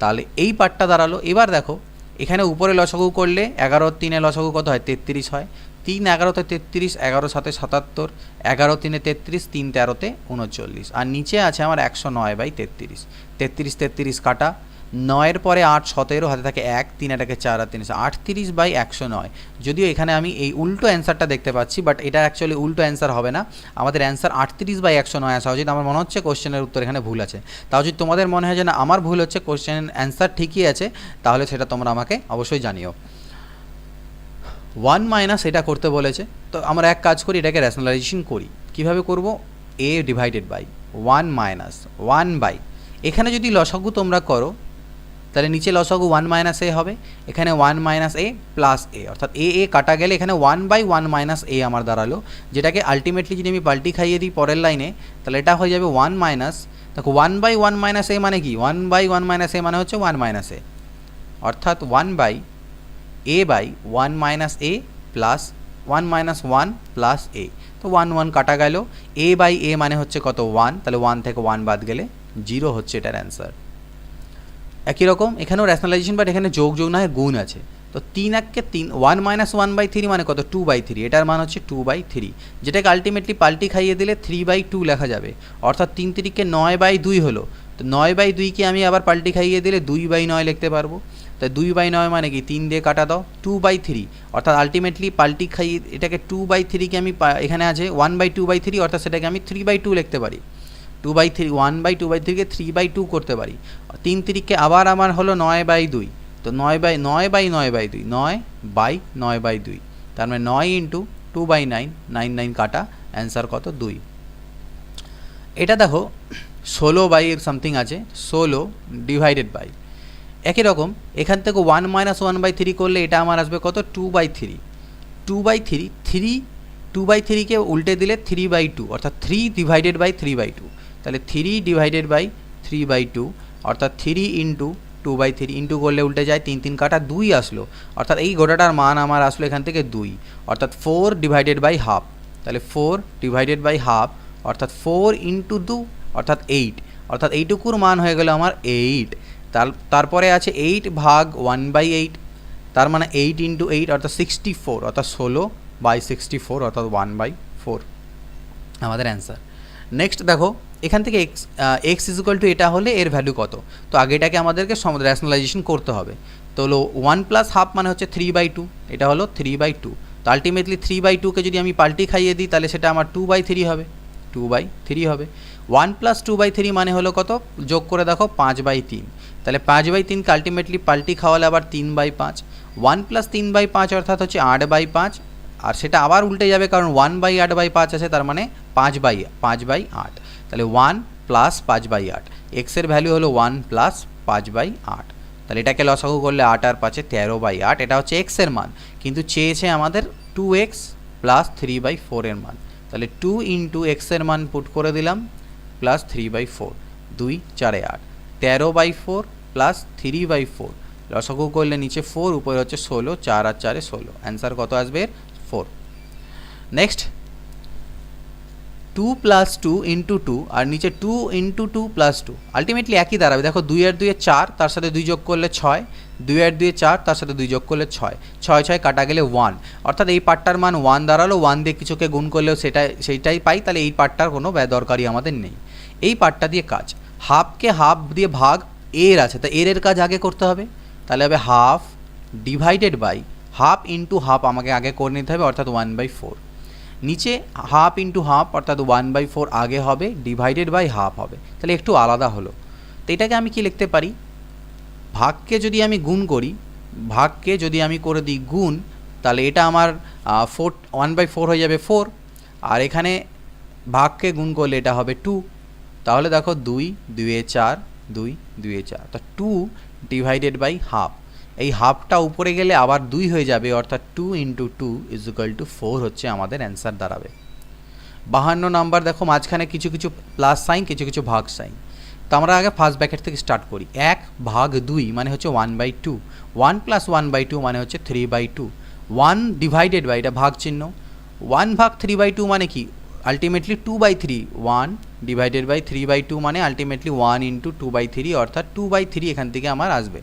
তাহলে এই পার্টটা দাঁড়ালো। এবার দেখো এখানে উপরে লসাগু করলে 11 3 লসাগু কত হয় 33 হয়, 3 11 33, 11 7 77, 11 3 33, 3 13 39, আর নিচে আছে আমার 109/33, 33 33 কাটা, 9 পরে 8 17, হাতে থাকে 1, 3 এটাকে 4 আর 3 38/109। যদিও এখানে আমি এই উল্টো অ্যান্সারটা দেখতে পাচ্ছি, বাট এটা অ্যাকচুয়ালি উল্টো অ্যান্সার হবে না, আমাদের অ্যান্সার 38/109 আসা উচিত। আমার মনে হচ্ছে কোশ্চেনের উত্তর এখানে ভুল আছে। তাও যদি তোমাদের মনে হয় যে না আমার ভুল হচ্ছে, কোশ্চেনের অ্যান্সার ঠিকই আছে, তাহলে সেটা তোমরা আমাকে অবশ্যই জানিও। 1 মাইনাস এটা করতে বলেছে, তো আমরা এক কাজ করি, এটাকে রেশনালাইজেশন করি। কিভাবে করব, a divided by 1 minus 1 by, এখানে যদি লসাগু তোমরা করো তাহলে নিচে লসাগু 1 মাইনাস এ হবে, এখানে 1 মাইনাস এ প্লাস এ, অর্থাৎ এ এ কাটা গেলে এখানে 1/1 মাইনাস এ আমার দাঁড়ালো, যেটাকে আলটিমেটলি যদি আমি পাল্টি খাইয়ে দিই পরের লাইনে তাহলে এটা হয়ে যাবে 1 মাইনাস, দেখো 1/1 মাইনাস এ মানে কি, 1/1 মাইনাস এ মানে হচ্ছে 1 মাইনাস এ, অর্থাৎ 1/1 মাইনাস এ প্লাস 1 মাইনাস 1 প্লাস এ, তো 1 1 কাটা গেল, এ বাই এ মানে হচ্ছে কত 1, তাহলে 1 থেকে 1 বাদ গেলে 0 হচ্ছে এটার অ্যান্সার। একই রকম এখানেও রেশনালাইজেশন, বাট এখানে যোগ যোগ না হয় গুণ আছে, তো 3 1 3, 1 মাইনাস 1/3 মানে কত 2/3, এটার মান হচ্ছে 2/3, যেটাকে আলটিমেটলি পাল্টি খাইয়ে দিলে 3/2 লেখা যাবে, অর্থাৎ 3 3 9/2 হলো, তো 9/2কে আমি আবার পাল্টি খাইয়ে দিলে 2/9 লিখতে পারবো, তাই 2/9 মানে কি 3 দিয়ে কাটা দাও 2/3, অর্থাৎ আলটিমেটলি পাল্টি খাইয়ে এটাকে 2/3কে আমি এখানে আছে 1/2/3, অর্থাৎ সেটাকে আমি 3/2 লিখতে পারি, 2/3 1/2/3কে 3/2 করতে পারি। 3 3কে আবার আমার হলো 9/2, তো 9/9/9/2 9/9/2, তার মানে 9 ইন্টু 2/9, 9 9 কাটা, অ্যান্সার কত 2। এটা দেখো 16 সামথিং আছে, 16 ডিভাইডেড বাই, একই রকম এখান থেকে 1 মাইনাস 1/3 করলে এটা আমার আসবে কত 2/3, 2/3 2/3কে উল্টে দিলে 3/2, অর্থাৎ 3 ডিভাইডেড বাই 3/2, তাহলে 3 ডিভাইডেড বাই 3/2, অর্থাৎ 3 ইন্টু 2/3, ইন্টু করলে উল্টে যায় 3 3 কাটা 2 আসলো, অর্থাৎ এই গোটাটার মান আমার আসলো এখান থেকে 2, অর্থাৎ 4 ডিভাইডেড বাই হাফ, তাহলে 4 ডিভাইডেড বাই হাফ, অর্থাৎ 4 ইন্টু 2 অর্থাৎ 8, অর্থাৎ এইটুকুর মান হয়ে গেল আমার 8। তারপরে আছে 8 ভাগ 1/8, তার মানে 8 ইন্টু 8 অর্থাৎ 64, অর্থাৎ 16/64, অর্থাৎ 1/4 আমাদের অ্যান্সার। নেক্সট দেখো এখান থেকে এক্স ইকুয়াল টু এটা হলে এর ভ্যালু কত, তো আগে এটাকে আমাদেরকে রেশনালাইজেশন করতে হবে, তো হলো 1 প্লাস হাফ মানে হচ্ছে 3/2, এটা হলো 3/2, তো আলটিমেটলি 3/2কে যদি আমি পাল্টি খাইয়ে দিই তাহলে সেটা আমার 2/3 হবে, 2/3 হবে। 1 প্লাস 2/3 মানে হলো কত, যোগ করে দেখো 5/3, তাহলে 5/3কে আলটিমেটলি পাল্টি খাওয়ালে আবার 3/5, 1 প্লাস 3/5 অর্থাৎ হচ্ছে 8/5, আর সেটা আবার উল্টে যাবে কারণ 1/8/5 আছে, তার মানে 5/8, তাহলে 1 প্লাস 5/8, এক্সের ভ্যালু হলো 1 প্লাস 5/8, তাহলে এটাকে লসাগু করলে 8 আর 5 13/8, এটা হচ্ছে এক্সের মান, কিন্তু চেয়েছে আমাদের 2x প্লাস 3/4 এর মান, তাহলে 2 ইন্টু এক্সের মান পুট করে দিলাম প্লাস 3/4, 2 4 8, 13/4 প্লাস 3/4, লসাগু করলে নিচে 4, উপরে হচ্ছে 16, 4 আর 4 16, অ্যান্সার কত আসবে 4। Next two plus two into two আর নিচে two into two plus two, ultimately একই দাঁড়াবে। দেখো 2 আর 2 4, তার সাথে 2 যোগ করলে 6, 2 আর 2 4, তার সাথে 2 যোগ করলে 6, 6 6 কাটা গেলে 1, অর্থাৎ এই পার্টটার মান 1 দাঁড়ালো। 1 দিয়ে কিছুকে গুণ করলেও সেইটাই পাই, তাহলে এই পার্টটার কোনো দরকারই আমাদের নেই। এই পার্টটা দিয়ে কাজ, হাফকে হাফ দিয়ে ভাগ এর আছে, তা এর কাজ আগে করতে হবে, তাহলে হবে half divided by half into half আমাকে আগে করে নিতে হবে, অর্থাৎ 1/4। নিচে হাফ ইন্টু হাফ অর্থাৎ 1/4 আগে হবে, ডিভাইডেড বাই হাফ হবে, তাহলে একটু আলাদা হলো। তো এটাকে আমি কি লিখতে পারি, ভাগকে যদি আমি গুণ করি, ভাগকে যদি আমি করে দিই গুণ, তাহলে এটা আমার 1/4 হয়ে যাবে 4, আর এখানে ভাগকে গুণ করলে এটা হবে 2, তাহলে দেখো 2 2 এ 4, 2 2 এ 4, তো 2 ডিভাইডেড বাই হাফ, এই হাফটা উপরে গেলে আবার 2 হয়ে যাবে, অর্থাৎ 2 ইন্টু 2 = 4 হচ্ছে আমাদের অ্যান্সার দাঁড়াবে। 52 নাম্বার, দেখো মাঝখানে কিছু কিছু প্লাস সাইন, কিছু কিছু ভাগ সাইন। তো আমরা আগে ফার্স্ট ব্র্যাকেট থেকে স্টার্ট করি। 1 ভাগ 2 মানে হচ্ছে 1/2, 1 প্লাস 1/2 মানে হচ্ছে 3/2, 1 ডিভাইডেড বাই, এটা ভাগ চিহ্ন, 1 ভাগ 3/2 মানে কি, আলটিমেটলি 2/3, 1 ডিভাইডেড বাই 3/2 মানে আলটিমেটলি 1 ইন্টু 2/3, অর্থাৎ 2/3 এখান থেকে আমার আসবে।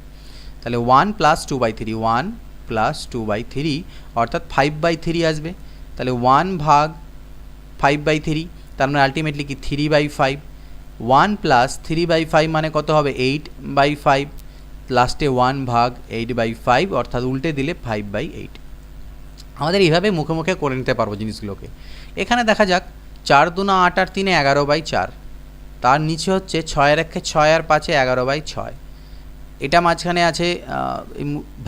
তাহলে 1 প্লাস 2/3, 1 প্লাস 2/3 অর্থাৎ 5/3 আসবে। তাহলে 1 ভাগ 5/3, তার মানে আলটিমেটলি কি 3/5, 1 প্লাস 3/5 মানে কত হবে 8/5, লাস্টে 1 ভাগ 8/5 অর্থাৎ উল্টে দিলে 5/8। আমাদের এইভাবে মুখে মুখে করে নিতে পারবো জিনিসগুলোকে। এখানে দেখা যাক 4 2 8 আর 3 11/4, তার নিচে হচ্ছে 6 আর 1 6 আর 5 11/6, এটা মাঝখানে আছে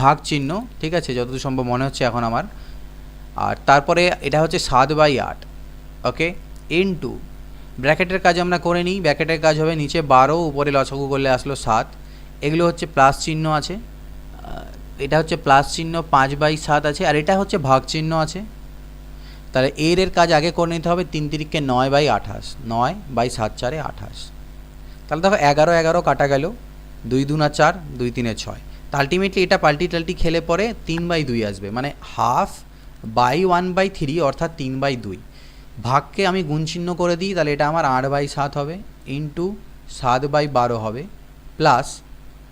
ভাগ চিহ্ন, ঠিক আছে, যতদূর সম্ভব মনে হচ্ছে এখন আমার। আর তারপরে এটা হচ্ছে 7/8, ওকে, ইনটু ব্র্যাকেটের কাজ আমরা করে নিই। ব্র্যাকেটের কাজ হবে নিচে 12, উপরে লসাগু করলে আসলো 7, এগুলো হচ্ছে প্লাস চিহ্ন আছে, এটা হচ্ছে প্লাস চিহ্ন 5/7 আছে, আর এটা হচ্ছে ভাগ চিহ্ন আছে। তাহলে এর কাজ আগে করে নিতে হবে, 3 3 9/28, 9/7 4 28। তাহলে দেখো 11 11 কাটা গেল, 2 2 4, 2 3 6, তা আলটিমেটলি এটা পাল্টি খেলে পরে 3/2 আসবে, মানে হাফ বাই 1/3 অর্থাৎ 3/2। ভাগকে আমি গুণ চিহ্ন করে দিই, তাহলে এটা আমার 8/7 হবে, ইন্টু 7/12 হবে, প্লাস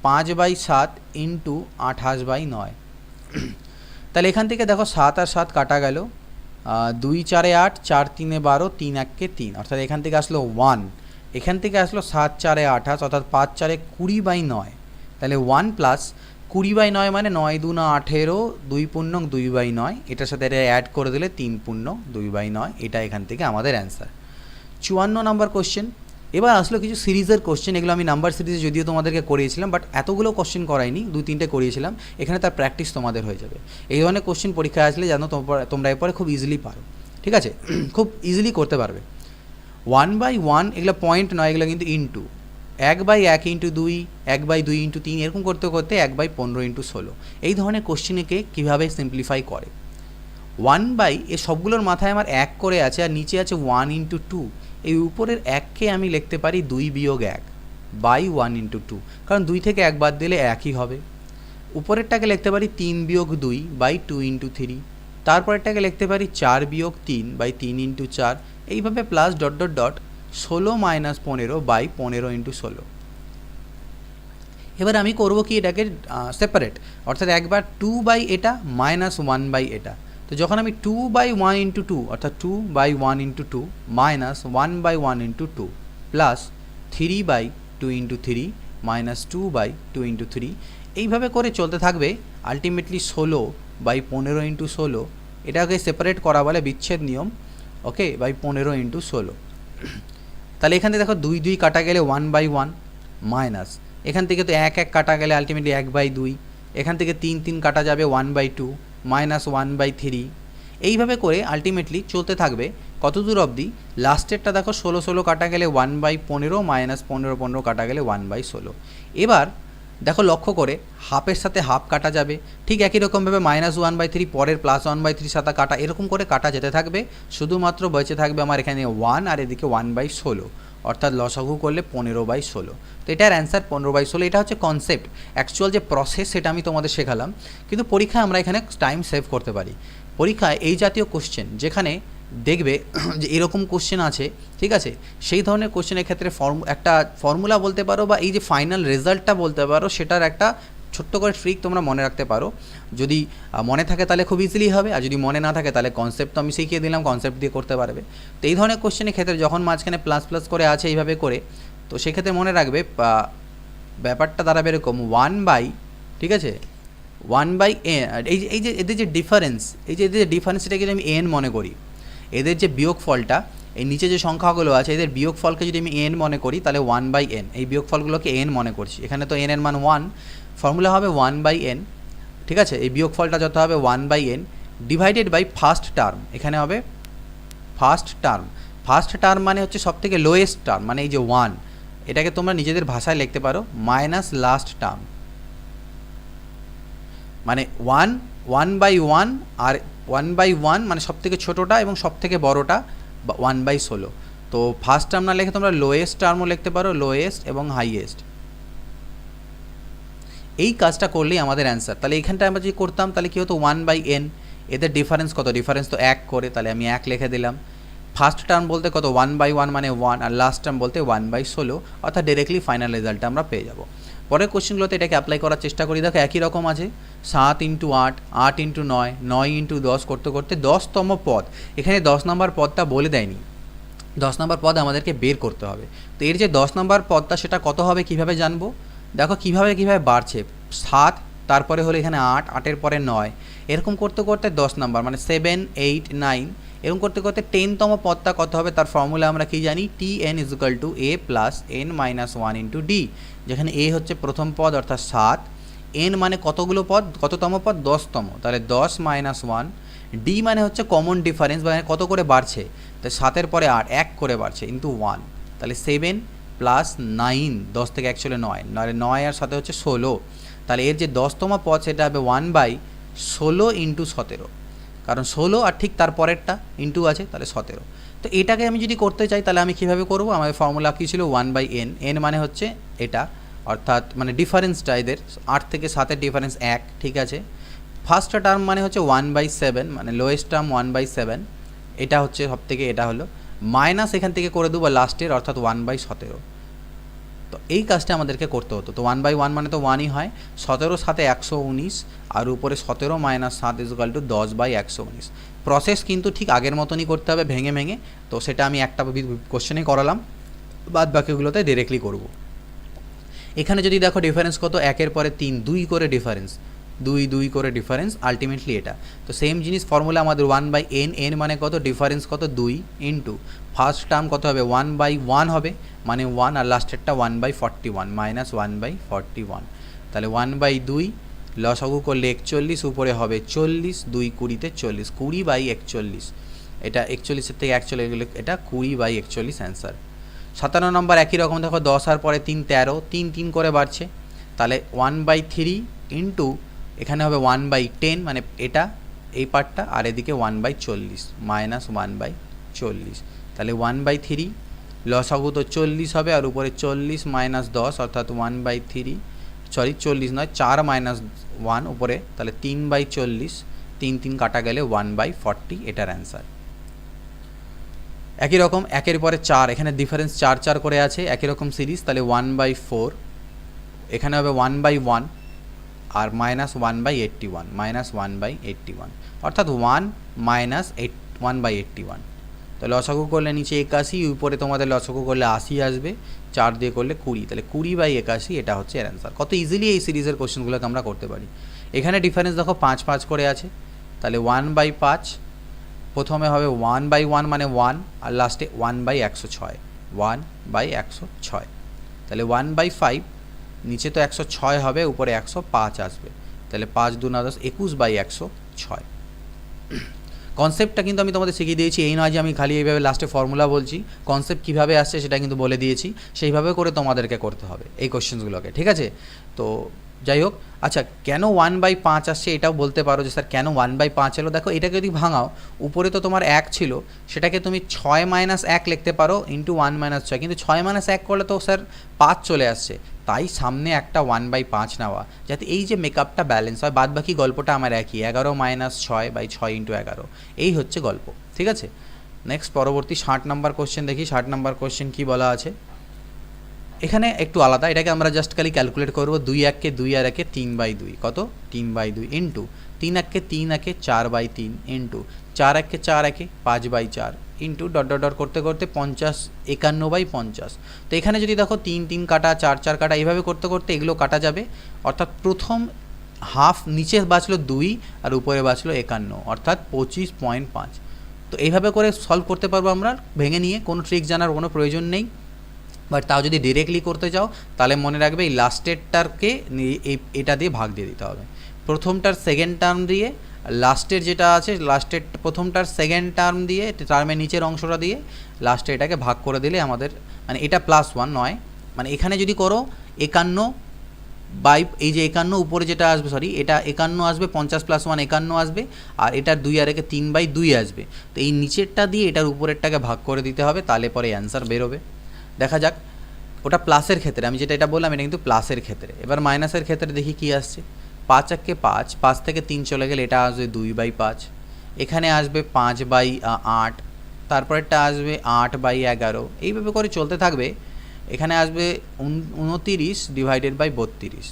5/7 ইন্টু 28/9। তাহলে এখান থেকে দেখো 7 আর 7 কাটা গেল, 2 4 8, 4 3 12, 3 1 3, অর্থাৎ এখান থেকে আসলো 1, এখান থেকে আসলো 7 4 28, অর্থাৎ 5 4 20/9। তাহলে 1 প্লাস 20/9 মানে 9 2 18, 2 পূর্ণক 2/9, এটার সাথে এটা অ্যাড করে দিলে 3 পূর্ণক 2/9, এটা এখান থেকে আমাদের অ্যান্সার। 54 number question. এবার আসলো কিছু সিরিজের কোশ্চেন, এগুলো আমি নাম্বার সিরিজে যদিও তোমাদেরকে করিয়েছিলাম, বাট এতগুলো কোশ্চেন করাইনি, 2-3টে করিয়েছিলাম, এখানে তার প্র্যাকটিস তোমাদের হয়ে যাবে। এই ধরনের কোশ্চেন পরীক্ষায় আসলে জানো তোমরা এরপরে খুব ইজিলি পারো, ঠিক আছে, খুব ইজিলি করতে পারবে। 1/1 এগুলো পয়েন্ট নয়, এগুলো কিন্তু ইন্টু, 1/1 ইন্টু 2, 1/2 ইন্টু 3, এরকম করতে করতে 1/15 ইন্টু 16, এই ধরনের কোশ্চেনকে কীভাবে সিম্পলিফাই করে। 1 এ সবগুলোর মাথায় আমার 1 করে আছে, আর নিচে আছে 1 ইন্টু 2, এই উপরের 1কে আমি লিখতে পারি 2 বিয়োগ 1 বাই 1 ইন্টু 2, কারণ 2 থেকে 1 বাদ দিলে 1ই হবে। উপরেরটাকে লিখতে পারি 3 বিয়োগ 2 বাই 2 ইন্টু 3, তারপরেরটাকে লিখতে পারি 4 বিয়োগ 3 বাই 3 ইন্টু 4, এইভাবে plus dot dot dot 16 minus 15 by 15 into 16। এবার আমি করবো কি, এটাকে সেপারেট, অর্থাৎ একবার 2 এটা মাইনাস 1 এটা। তো যখন আমি 2/1 ইন্টু 2 অর্থাৎ 2/1 into 2 minus 1/1 into 2 plus 3/2 into 3 minus 2/2 into 3, এইভাবে করে চলতে থাকবে। আলটিমেটলি 16/15 ইন্টু 16, এটাকে সেপারেট করা বলে বিচ্ছেদ নিয়ম, ওকে, বাই 15 ইন্টু 16। তাহলে এখান থেকে দেখো 2 2 কাটা গেলে 1/1 মাইনাস, এখান থেকে তো 1 1 কাটা গেলে আলটিমেটলি 1/2, এখান থেকে 3 3 কাটা যাবে 1/2 মাইনাস 1/3, এইভাবে করে আলটিমেটলি চলতে থাকবে কত দূর অবধি, লাস্টেরটা দেখো 16 16 কাটা গেলে 1/15 মাইনাস 15 15 কাটা গেলে 1/16। এবার দেখো লক্ষ্য করে হাফের সাথে হাফ কাটা যাবে, ঠিক একই রকমভাবে মাইনাস 1/3 পরের প্লাস 1/3 সাথে কাটা, এরকম করে কাটা যেতে থাকবে, শুধুমাত্র বেঁচে থাকবে আমার এখানে 1 আর এদিকে 1/16, অর্থাৎ লসাগু করলে 15/16। তো এটার অ্যান্সার 15/16। এটা হচ্ছে কনসেপ্ট, অ্যাকচুয়াল যে প্রসেস সেটা আমি তোমাদের শেখালাম, কিন্তু পরীক্ষায় আমরা এখানে টাইম সেভ করতে পারি। পরীক্ষায় এই জাতীয় কোশ্চেন যেখানে দেখবে যে এরকম কোশ্চেন আছে, ঠিক আছে, সেই ধরনের কোশ্চেনের ক্ষেত্রে একটা ফর্মুলা বলতে পারো বা এই যে ফাইনাল রেজাল্টটা বলতে পারো, সেটার একটা ছোট্ট করে ট্রিক তোমরা মনে রাখতে পারো। যদি মনে থাকে তাহলে খুব ইজিলি হবে, আর যদি মনে না থাকে তাহলে কনসেপ্ট তো আমি শিখিয়ে দিলাম, কনসেপ্ট দিয়ে করতে পারবে। তো এই ধরনের কোশ্চেনের ক্ষেত্রে যখন মাঝখানে প্লাস প্লাস করে আছে এইভাবে করে, তো সেক্ষেত্রে মনে রাখবে ব্যাপারটা দাঁড়াবে এরকম 1/, ঠিক আছে, 1/n। এই যে এদের যে ডিফারেন্স, এদের যে ডিফারেন্স, এটাকে যদি আমি n মনে করি, এদের যে বিয়োগফলটা, এই নিচে যে সংখ্যাগুলো আছে এদের বিয়োগফলকে যদি আমি n মনে করি, তাহলে 1/n, এই বিয়োগফলগুলোকে n মনে করছি। এখানে তো n এর মান 1, ফর্মুলা হবে 1/n, ঠিক আছে। এই বিয়োগফলটা যত হবে 1/n divided by first term, এখানে হবে ফার্স্ট টার্ম। ফার্স্ট টার্ম মানে হচ্ছে সব থেকে লোয়েস্ট টার্ম, মানে এই যে 1, এটাকে তোমরা নিজেদের ভাষায় লিখতে পারো মাইনাস লাস্ট টার্ম, মানে 1/1 আর 1/1 মানে সব থেকে ছোটোটা এবং সব থেকে বড়োটা 1/16। তো ফার্স্ট টার্ম না লিখে তোমরা লোয়েস্ট টার্মও লিখতে পারো, লোয়েস্ট এবং হাইয়েস্ট। এই কাজটা করলেই আমাদের অ্যান্সার। তাহলে এইখানটা আমরা যদি করতাম তাহলে কী হতো, 1/n, এদের ডিফারেন্স কত, ডিফারেন্স তো 1 করে, তাহলে আমি 1 লিখে দিলাম। ফার্স্ট টার্ম বলতে কত, 1/1 মানে 1, আর লাস্ট টার্ম বলতে 1/16, অর্থাৎ ডিরেক্টলি ফাইনাল রেজাল্টটা আমরা পেয়ে যাব। পরের কোশ্চেনগুলোতে এটাকে অ্যাপ্লাই করার চেষ্টা করি। দেখো একই রকম আছে, 7 × 8, 8 × 9, 9 × 10 করতে করতে 10তম পদ, এখানে 10 নম্বর পদটা বলে দেয়নি, 10 নম্বর পদ আমাদেরকে বের করতে হবে। তো এর যে 10 নম্বর পদটা সেটা কত হবে কীভাবে জানবো, দেখো কীভাবে বাড়ছে, 7, তারপরে হলো এখানে 8, 8-এর পরে 9, এরকম করতে করতে 10 নাম্বার মানে 7, 8, 9, এরকম করতে করতে 10তম পদটা কত হবে, তার ফর্মুলা আমরা কি জানি, Tn = a + n - 1 × d, যেখানে a হচ্ছে প্রথম পদ অর্থাৎ 7, n মানে কতগুলো পদ, কততম পদ, 10তম, তাহলে 10 - 1, d মানে হচ্ছে কমন ডিফারেন্স, মানে কত করে বাড়ছে, তাই 7-এর পরে 8, 1 করে বাড়ছে ইন্টু 1, তাহলে 7 + 9, 10 থেকে 1 চলে 9, নাহলে 9 আর সাথে হচ্ছে 16, তাহলে এর যে 10তম পদ সেটা হবে 1/16 × 17, কারণ 16 আর ঠিক তার পরেরটা ইন্টু আছে, তাহলে 17। তো এটাকে আমি যদি করতে চাই তাহলে আমি কীভাবে করব, আমাদের ফর্মুলা কী ছিল, 1/n, n মানে হচ্ছে এটা, অর্থাৎ মানে ডিফারেন্সটা এদের 8 থেকে 7-এর ডিফারেন্স 1, ঠিক আছে। ফার্স্ট টার্ম মানে হচ্ছে 1/7, মানে লোয়েস্ট টার্ম 1/7, এটা হচ্ছে সব থেকে, এটা হলো মাইনাস এখান থেকে করে দেবো লাস্টের, অর্থাৎ 1/17। তো এই কাজটা আমাদেরকে করতে হতো। তো 1/1 মানে তো 1ই হয়, 17 সাথে 119, আর উপরে 17 - 7 = 10/119। প্রসেস কিন্তু ঠিক আগের মতনই করতে হবে, ভেঙে ভেঙে। তো সেটা আমি একটা কোশ্চেনেই করালাম, বাদ বাকিগুলোতে ডিরেক্টলি করব। এখানে যদি দেখো ডিফারেন্স কত, 1-এর পরে 3, 2 করে ডিফারেন্স, 2 2 করে ডিফারেন্স, আলটিমেটলি এটা। তো সেম জিনিস ফর্মুলা আমাদের 1/n, n মানে কত, ডিফারেন্স কত 2, ইন্টু ফার্স্ট টার্ম কত হবে 1/1 হবে, মানে 1, আর লাস্টেরটা 1/41 - 1/41, তাহলে 1/2, লসাগু করলে 41, উপরে হবে 40, 2 20-তে 40, 20/41, এটা 41-এর থেকে 1 চলে গেলে এটা 20/41 অ্যান্সার। 57 নম্বর একই রকম, দেখো 10 আর পরে 3, 13, 3 3 করে বাড়ছে, তাহলে 1/3 ইন্টু এখানে হবে 1/10, মানে এটা এই পার্টটা, আর এদিকে 1/40 - 1/40, তাহলে 1/3, লসাগু তো 40 হবে, আর উপরে 40 - 10, অর্থাৎ 1/3, সরি 40 নয়, 4 - 1 উপরে, তাহলে 3/40, 3 3 কাটা গেলে 1/40, এটার অ্যান্সার। একই রকম 1-এর পরে 4, এখানে ডিফারেন্স 4 4 করে আছে, একই রকম সিরিজ, তাহলে 1/4, এখানে হবে 1/1, আর -1/81, -1/81, অর্থাৎ 1 - 1/81। তো লসাগু করলে নিচে 81, উপরে তোমাদের লসাগু করলে 80 আসবে, 4 দিয়ে করলে 20, তাহলে 20/81, এটা হচ্ছে এর অ্যান্সার। কত ইজিলি এই সিরিজের কোশ্চেনগুলোকে আমরা করতে পারি। এখানে ডিফারেন্স দেখো 5 5 করে আছে, তাহলে 1/5, প্রথমে হবে 1/1 মানে 1, আর লাস্টে 1/106, 1/106, তাহলে 1/5, নিচে তো 106 হবে, উপরে 105 আসবে, তাহলে 5 2 9 10, 21/106। কনসেপ্টটা কিন্তু আমি তোমাদের শিখিয়ে দিয়েছি, এই নয় যে আমি খালি এইভাবে লাস্টে ফর্মুলা বলছি, কনসেপ্ট কীভাবে আসছে সেটা কিন্তু বলে দিয়েছি, সেইভাবে করে তোমাদেরকে করতে হবে এই কোশ্চেনগুলোকে, ঠিক আছে। তো যাই হোক, আচ্ছা কেন 1/5 আসছে এটাও বলতে পারো যে স্যার কেন 1/5 এলো। দেখো এটাকে যদি ভাঙাও, উপরে তো তোমার 1 ছিল, সেটাকে তুমি 6 - 1 লিখতে পারো ইন্টু 1 - 6, কিন্তু 6 - 1 করলে তো স্যার 5 চলে আসছে, তাই সামনে একটা 1/5 নেওয়া, যাতে এই যে মেকআপটা ব্যালেন্স হয়। বাদ বাকি গল্পটা আমার একই, 11 - 6/6 × 11, এই হচ্ছে গল্প, ঠিক আছে। নেক্সট পরবর্তী 60 নাম্বার কোশ্চেন দেখি। 60 নাম্বার কোশ্চেন কি বলা আছে, এখানে একটু আলাদা, এটাকে আমরা জাস্ট খালি ক্যালকুলেট করবো। 2 1 কে 2 আর 1 3/2 কত 3/2 ইন্টু 3 1 কে 3 1 4/3 ইন্টু 4 1 কে 4 1 5/4 ইন্টু ডট ডট ডট করতে করতে 50 51/50। তো এখানে যদি দেখো 3 3 কাটা 4 4 কাটা এইভাবে করতে করতে এগুলো কাটা যাবে, অর্থাৎ প্রথম হাফ নিচে বাঁচলো 2 আর উপরে বাঁচলো 51, অর্থাৎ 25.5। তো এইভাবে করে সলভ করতে পারবো আমরা ভেঙে নিয়ে, কোনো ট্রিক জানার কোনো প্রয়োজন নেই। বাট তাও যদি ডিরেক্টলি করতে চাও তাহলে মনে রাখবে এই লাস্টেরটাকে এটা দিয়ে ভাগ দিয়ে দিতে হবে। প্রথমটার সেকেন্ড টার্ম দিয়ে, লাস্টের যেটা আছে লাস্টের প্রথমটার সেকেন্ড টার্ম দিয়ে, টার্মের নিচের অংশটা দিয়ে লাস্টে এটাকে ভাগ করে দিলে আমাদের মানে এটা +1 নয়, মানে এখানে যদি করো 51 বাই এই যে 51 উপরে যেটা আসবে, সরি এটা 51 আসবে, 50 + 1 51 আসবে, আর এটার 2 আর একে 3/2 আসবে। তো এই নিচেরটা দিয়ে এটার উপরেরটাকে ভাগ করে দিতে হবে, তাহলে পরে অ্যান্সার বেরোবে। দেখা যাক, ওটা প্লাসের ক্ষেত্রে, আমি যেটা এটা বললাম এটা কিন্তু প্লাসের ক্ষেত্রে। এবার মাইনাসের ক্ষেত্রে দেখি কি আসছে। 5 1 কে 5, 5 থেকে 3 চলে গেলে এটা আসবে 2/5, এখানে আসবে 5/8, তারপরেরটা আসবে 8/11, এইভাবে করে চলতে থাকবে। এখানে আসবে 29/32।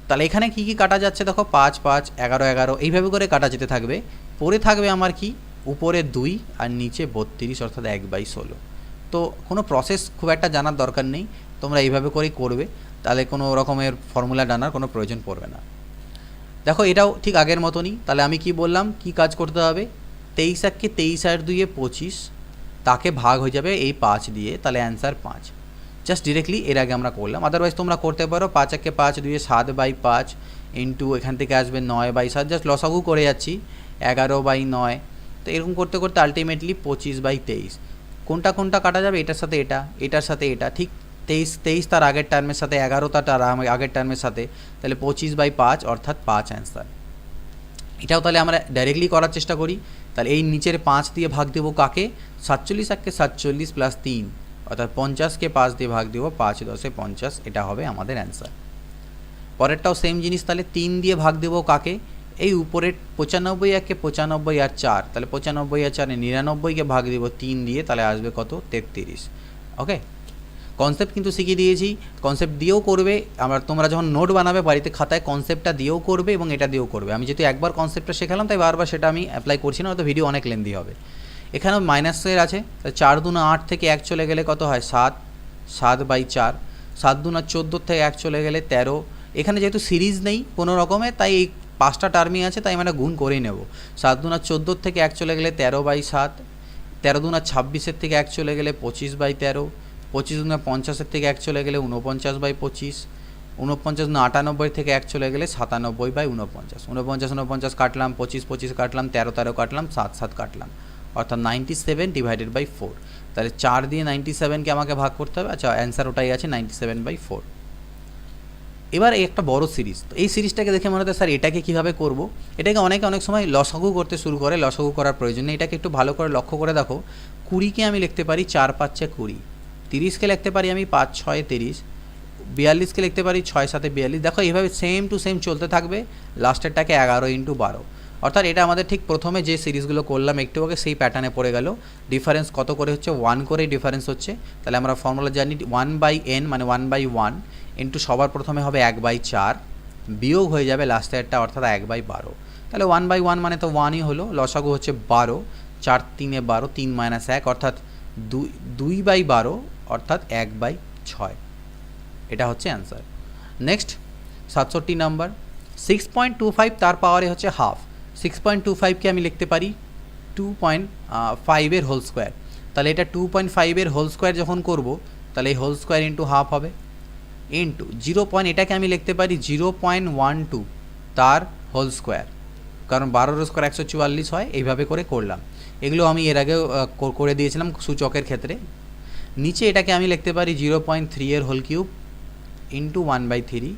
তাহলে এখানে কি কি কাটা যাচ্ছে দেখো, 5 5 11 11 এইভাবে করে কাটা যেতে থাকবে। পরে থাকবে আমার কি, উপরে 2 আর নিচে 32, অর্থাৎ 1/16। তো কোনো প্রসেস খুব একটা জানার দরকার নেই, তোমরা এইভাবে করেই করবে, তাহলে কোনো রকমের ফর্মুলা জানার কোনো প্রয়োজন পড়বে না। দেখো এটাও ঠিক আগের মতনই। তাহলে আমি কি বললাম, কি কাজ করতে হবে, 23 1 কে 23 আর 2 25, তাকে ভাগ হয়ে যাবে এই 5 দিয়ে, তাহলে অ্যান্সার 5। জাস্ট ডিরেক্টলি এর আগে আমরা করলাম, আদারওয়াইজ তোমরা করতে পারো 5 1 কে 5 2 7/5 ইন্টু এখান থেকে আসবে 9/7, জাস্ট লসাগু করে যাচ্ছি 11/9। তো এরকম করতে করতে আলটিমেটলি 25/23। কোনটা কোনটা কাটা যাবে, এটার সাথে এটা, এটার সাথে এটা, ঠিক 23 তার আগের টার্মের সাথে, 11 তার আগের টার্মের সাথে, তাহলে 25/5 অর্থাৎ 5 অ্যান্সার। এটাও তাহলে আমরা ডাইরেক্টলি করার চেষ্টা করি। তাহলে এই নিচের 5 দিয়ে ভাগ দেবো কাকে, 47 1 কে 47 + 3, অর্থাৎ 50কে 5 দিয়ে ভাগ দেবো, 5 10 50, এটা হবে আমাদের অ্যান্সার। পরেরটাও সেম জিনিস, তাহলে 3 দিয়ে ভাগ দেবো কাকে, এই উপরের 95 1 কে 95 আর 4, তাহলে 95 আর 4 99কে ভাগ দেব 3 দিয়ে, তাহলে আসবে কত 33। ওকে, কনসেপ্ট কিন্তু শিখিয়ে দিয়েছি, কনসেপ্ট দিয়েও করবে। আমরা তোমরা যখন নোট বানাবে বাড়িতে খাতায় কনসেপ্টটা দিয়েও করবে এবং এটা দিয়েও করবে। আমি যেহেতু একবার কনসেপ্টটা শেখালাম তাই বারবার সেটা আমি অ্যাপ্লাই করছি না, হয়তো ভিডিও অনেক লেন্দি হবে। এখানেও মাইনাসের আছে, 4 2 8 থেকে 1 চলে গেলে কত হয় 7, 7/4, 7 2 14 থেকে 1 চলে গেলে 13। এখানে যেহেতু সিরিজ নেই কোনো রকমের, তাই এই 5টা টার্মই আছে, তাই মানে গুণ করেই নেব। 7 2 14 থেকে 1 চলে গেলে 13/7, 13 2 26 থেকে 1 চলে গেলে 25/13, 25 2 50 থেকে 1 চলে গেলে 49/25, 49 98 থেকে 1 চলে গেলে 97/49, 49 49 কাটলাম, 25 25 কাটলাম, 13 13 কাটলাম, 7 7 কাটলাম, অর্থাৎ 97/4। তাহলে 4 দিয়ে 97কে আমাকে ভাগ করতে হবে। আচ্ছা, অ্যান্সার ওটাই আছে 97/4। এবার এই একটা বড় সিরিজ, তো এই সিরিজটাকে দেখে মনে হচ্ছে স্যার এটাকে কীভাবে করব। এটাকে অনেক সময় লসাগু করতে শুরু করে, লসাগু করার প্রয়োজন নেই। এটাকে একটু ভালো করে লক্ষ্য করে দেখো, 20কে আমি লিখতে পারি 4 5 20, 30কে লিখতে পারি আমি 5 6 30, 42কে লিখতে পারি 6 7 42। দেখো এইভাবে সেম টু সেম চলতে থাকবে, লাস্টেরটাকে 11 × 12, অর্থাৎ এটা আমাদের ঠিক প্রথমে যে সিরিজগুলো করলাম একটু আগে সেই প্যাটার্নে পড়ে গেল। ডিফারেন্স কত করে হচ্ছে, 1 করেই ডিফারেন্স হচ্ছে। তাহলে আমরা ফর্মুলা জানি 1/n মানে 1/1 ইন্টু সবার প্রথমে হবে 1/4, বিয়োগ হয়ে যাবে লাস্টেরটা, অর্থাৎ 1/12। তাহলে 1/1 মানে তো 1ই হলো, লসাগু হচ্ছে 12, 4 3 12, 3 - 1 অর্থাৎ 2/12, অর্থাৎ 1/6। এটা হচ্ছে অ্যান্সার। নেক্সট 67 নাম্বার, 6.25 তার পাওয়ারে হচ্ছে হাফ। 6.25কে আমি লিখতে পারি 2.5 এর হোল স্কোয়ার। তাহলে এটা 2.5 এর হোল স্কোয়ার যখন করব, তাহলে এই হোল স্কোয়ার ইন্টু হাফ হবে, ইন্টু 0. এটাকে আমি লিখতে পারি 0.12 তার হোল স্কোয়ার, কারণ 12 স্কোয়ার 144 হয়। এইভাবে করে করলাম, এগুলো আমি এর আগেও করে দিয়েছিলাম সূচকের ক্ষেত্রে। নিচে এটাকে আমি লিখতে পারি 0.3 এর হোল কিউব ইন্টু 1/3,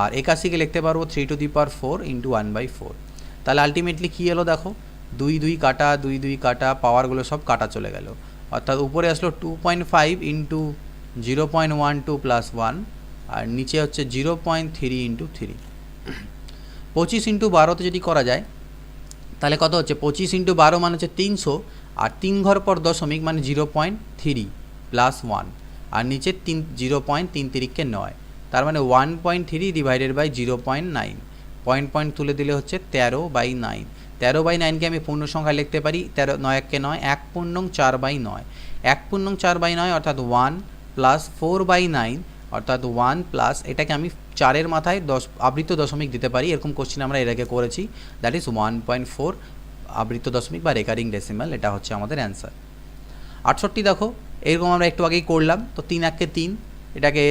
আর 81কে লিখতে পারবো 3 টু দি পাওয়ার 4 ইন্টু 1/4। তাহলে আলটিমেটলি কী এলো দেখো, 2 2 কাটা, 2 2 কাটা, পাওয়ারগুলো সব কাটা চলে গেল, অর্থাৎ উপরে আসলো 2.5 ইন্টু 0.12 + 1, আর নিচে হচ্ছে 0.3 ইন্টু 3। 25 × 12তে যদি করা যায়, তাহলে কত হচ্ছে 25 ইন্টু 12 মানে হচ্ছে 300, আর 3 ঘর পর দশমিক মানে 0.3 প্লাস 1, আর নিচে 0.33কে 9, তার মানে 1.3 ডিভাইডেড বাই 0.9, পয়েন্ট তুলে দিলে হচ্ছে 13/9। 13/9কে আমি পূর্ণ সংখ্যা লিখতে পারি 13 9 1 9, 1 পূর্ণং 4/9, 1 পূর্ণং 4/9 অর্থাৎ 1 প্লাস 4/9 অর্থাৎ 1 প্লাস, এটাকে আমি 4-এর মাথায় আবৃত দশমিক দিতে পারি, এরকম কোশ্চেন আমরা এর আগে করেছি, দ্যাট ইজ 1.4 আবৃত দশমিক বা রেকারিং ডেসিমাল, এটা হচ্ছে আমাদের অ্যান্সার। 68 দেখো এরকম আমরা একটু আগেই করলাম, তো 3 1 3, এটাকে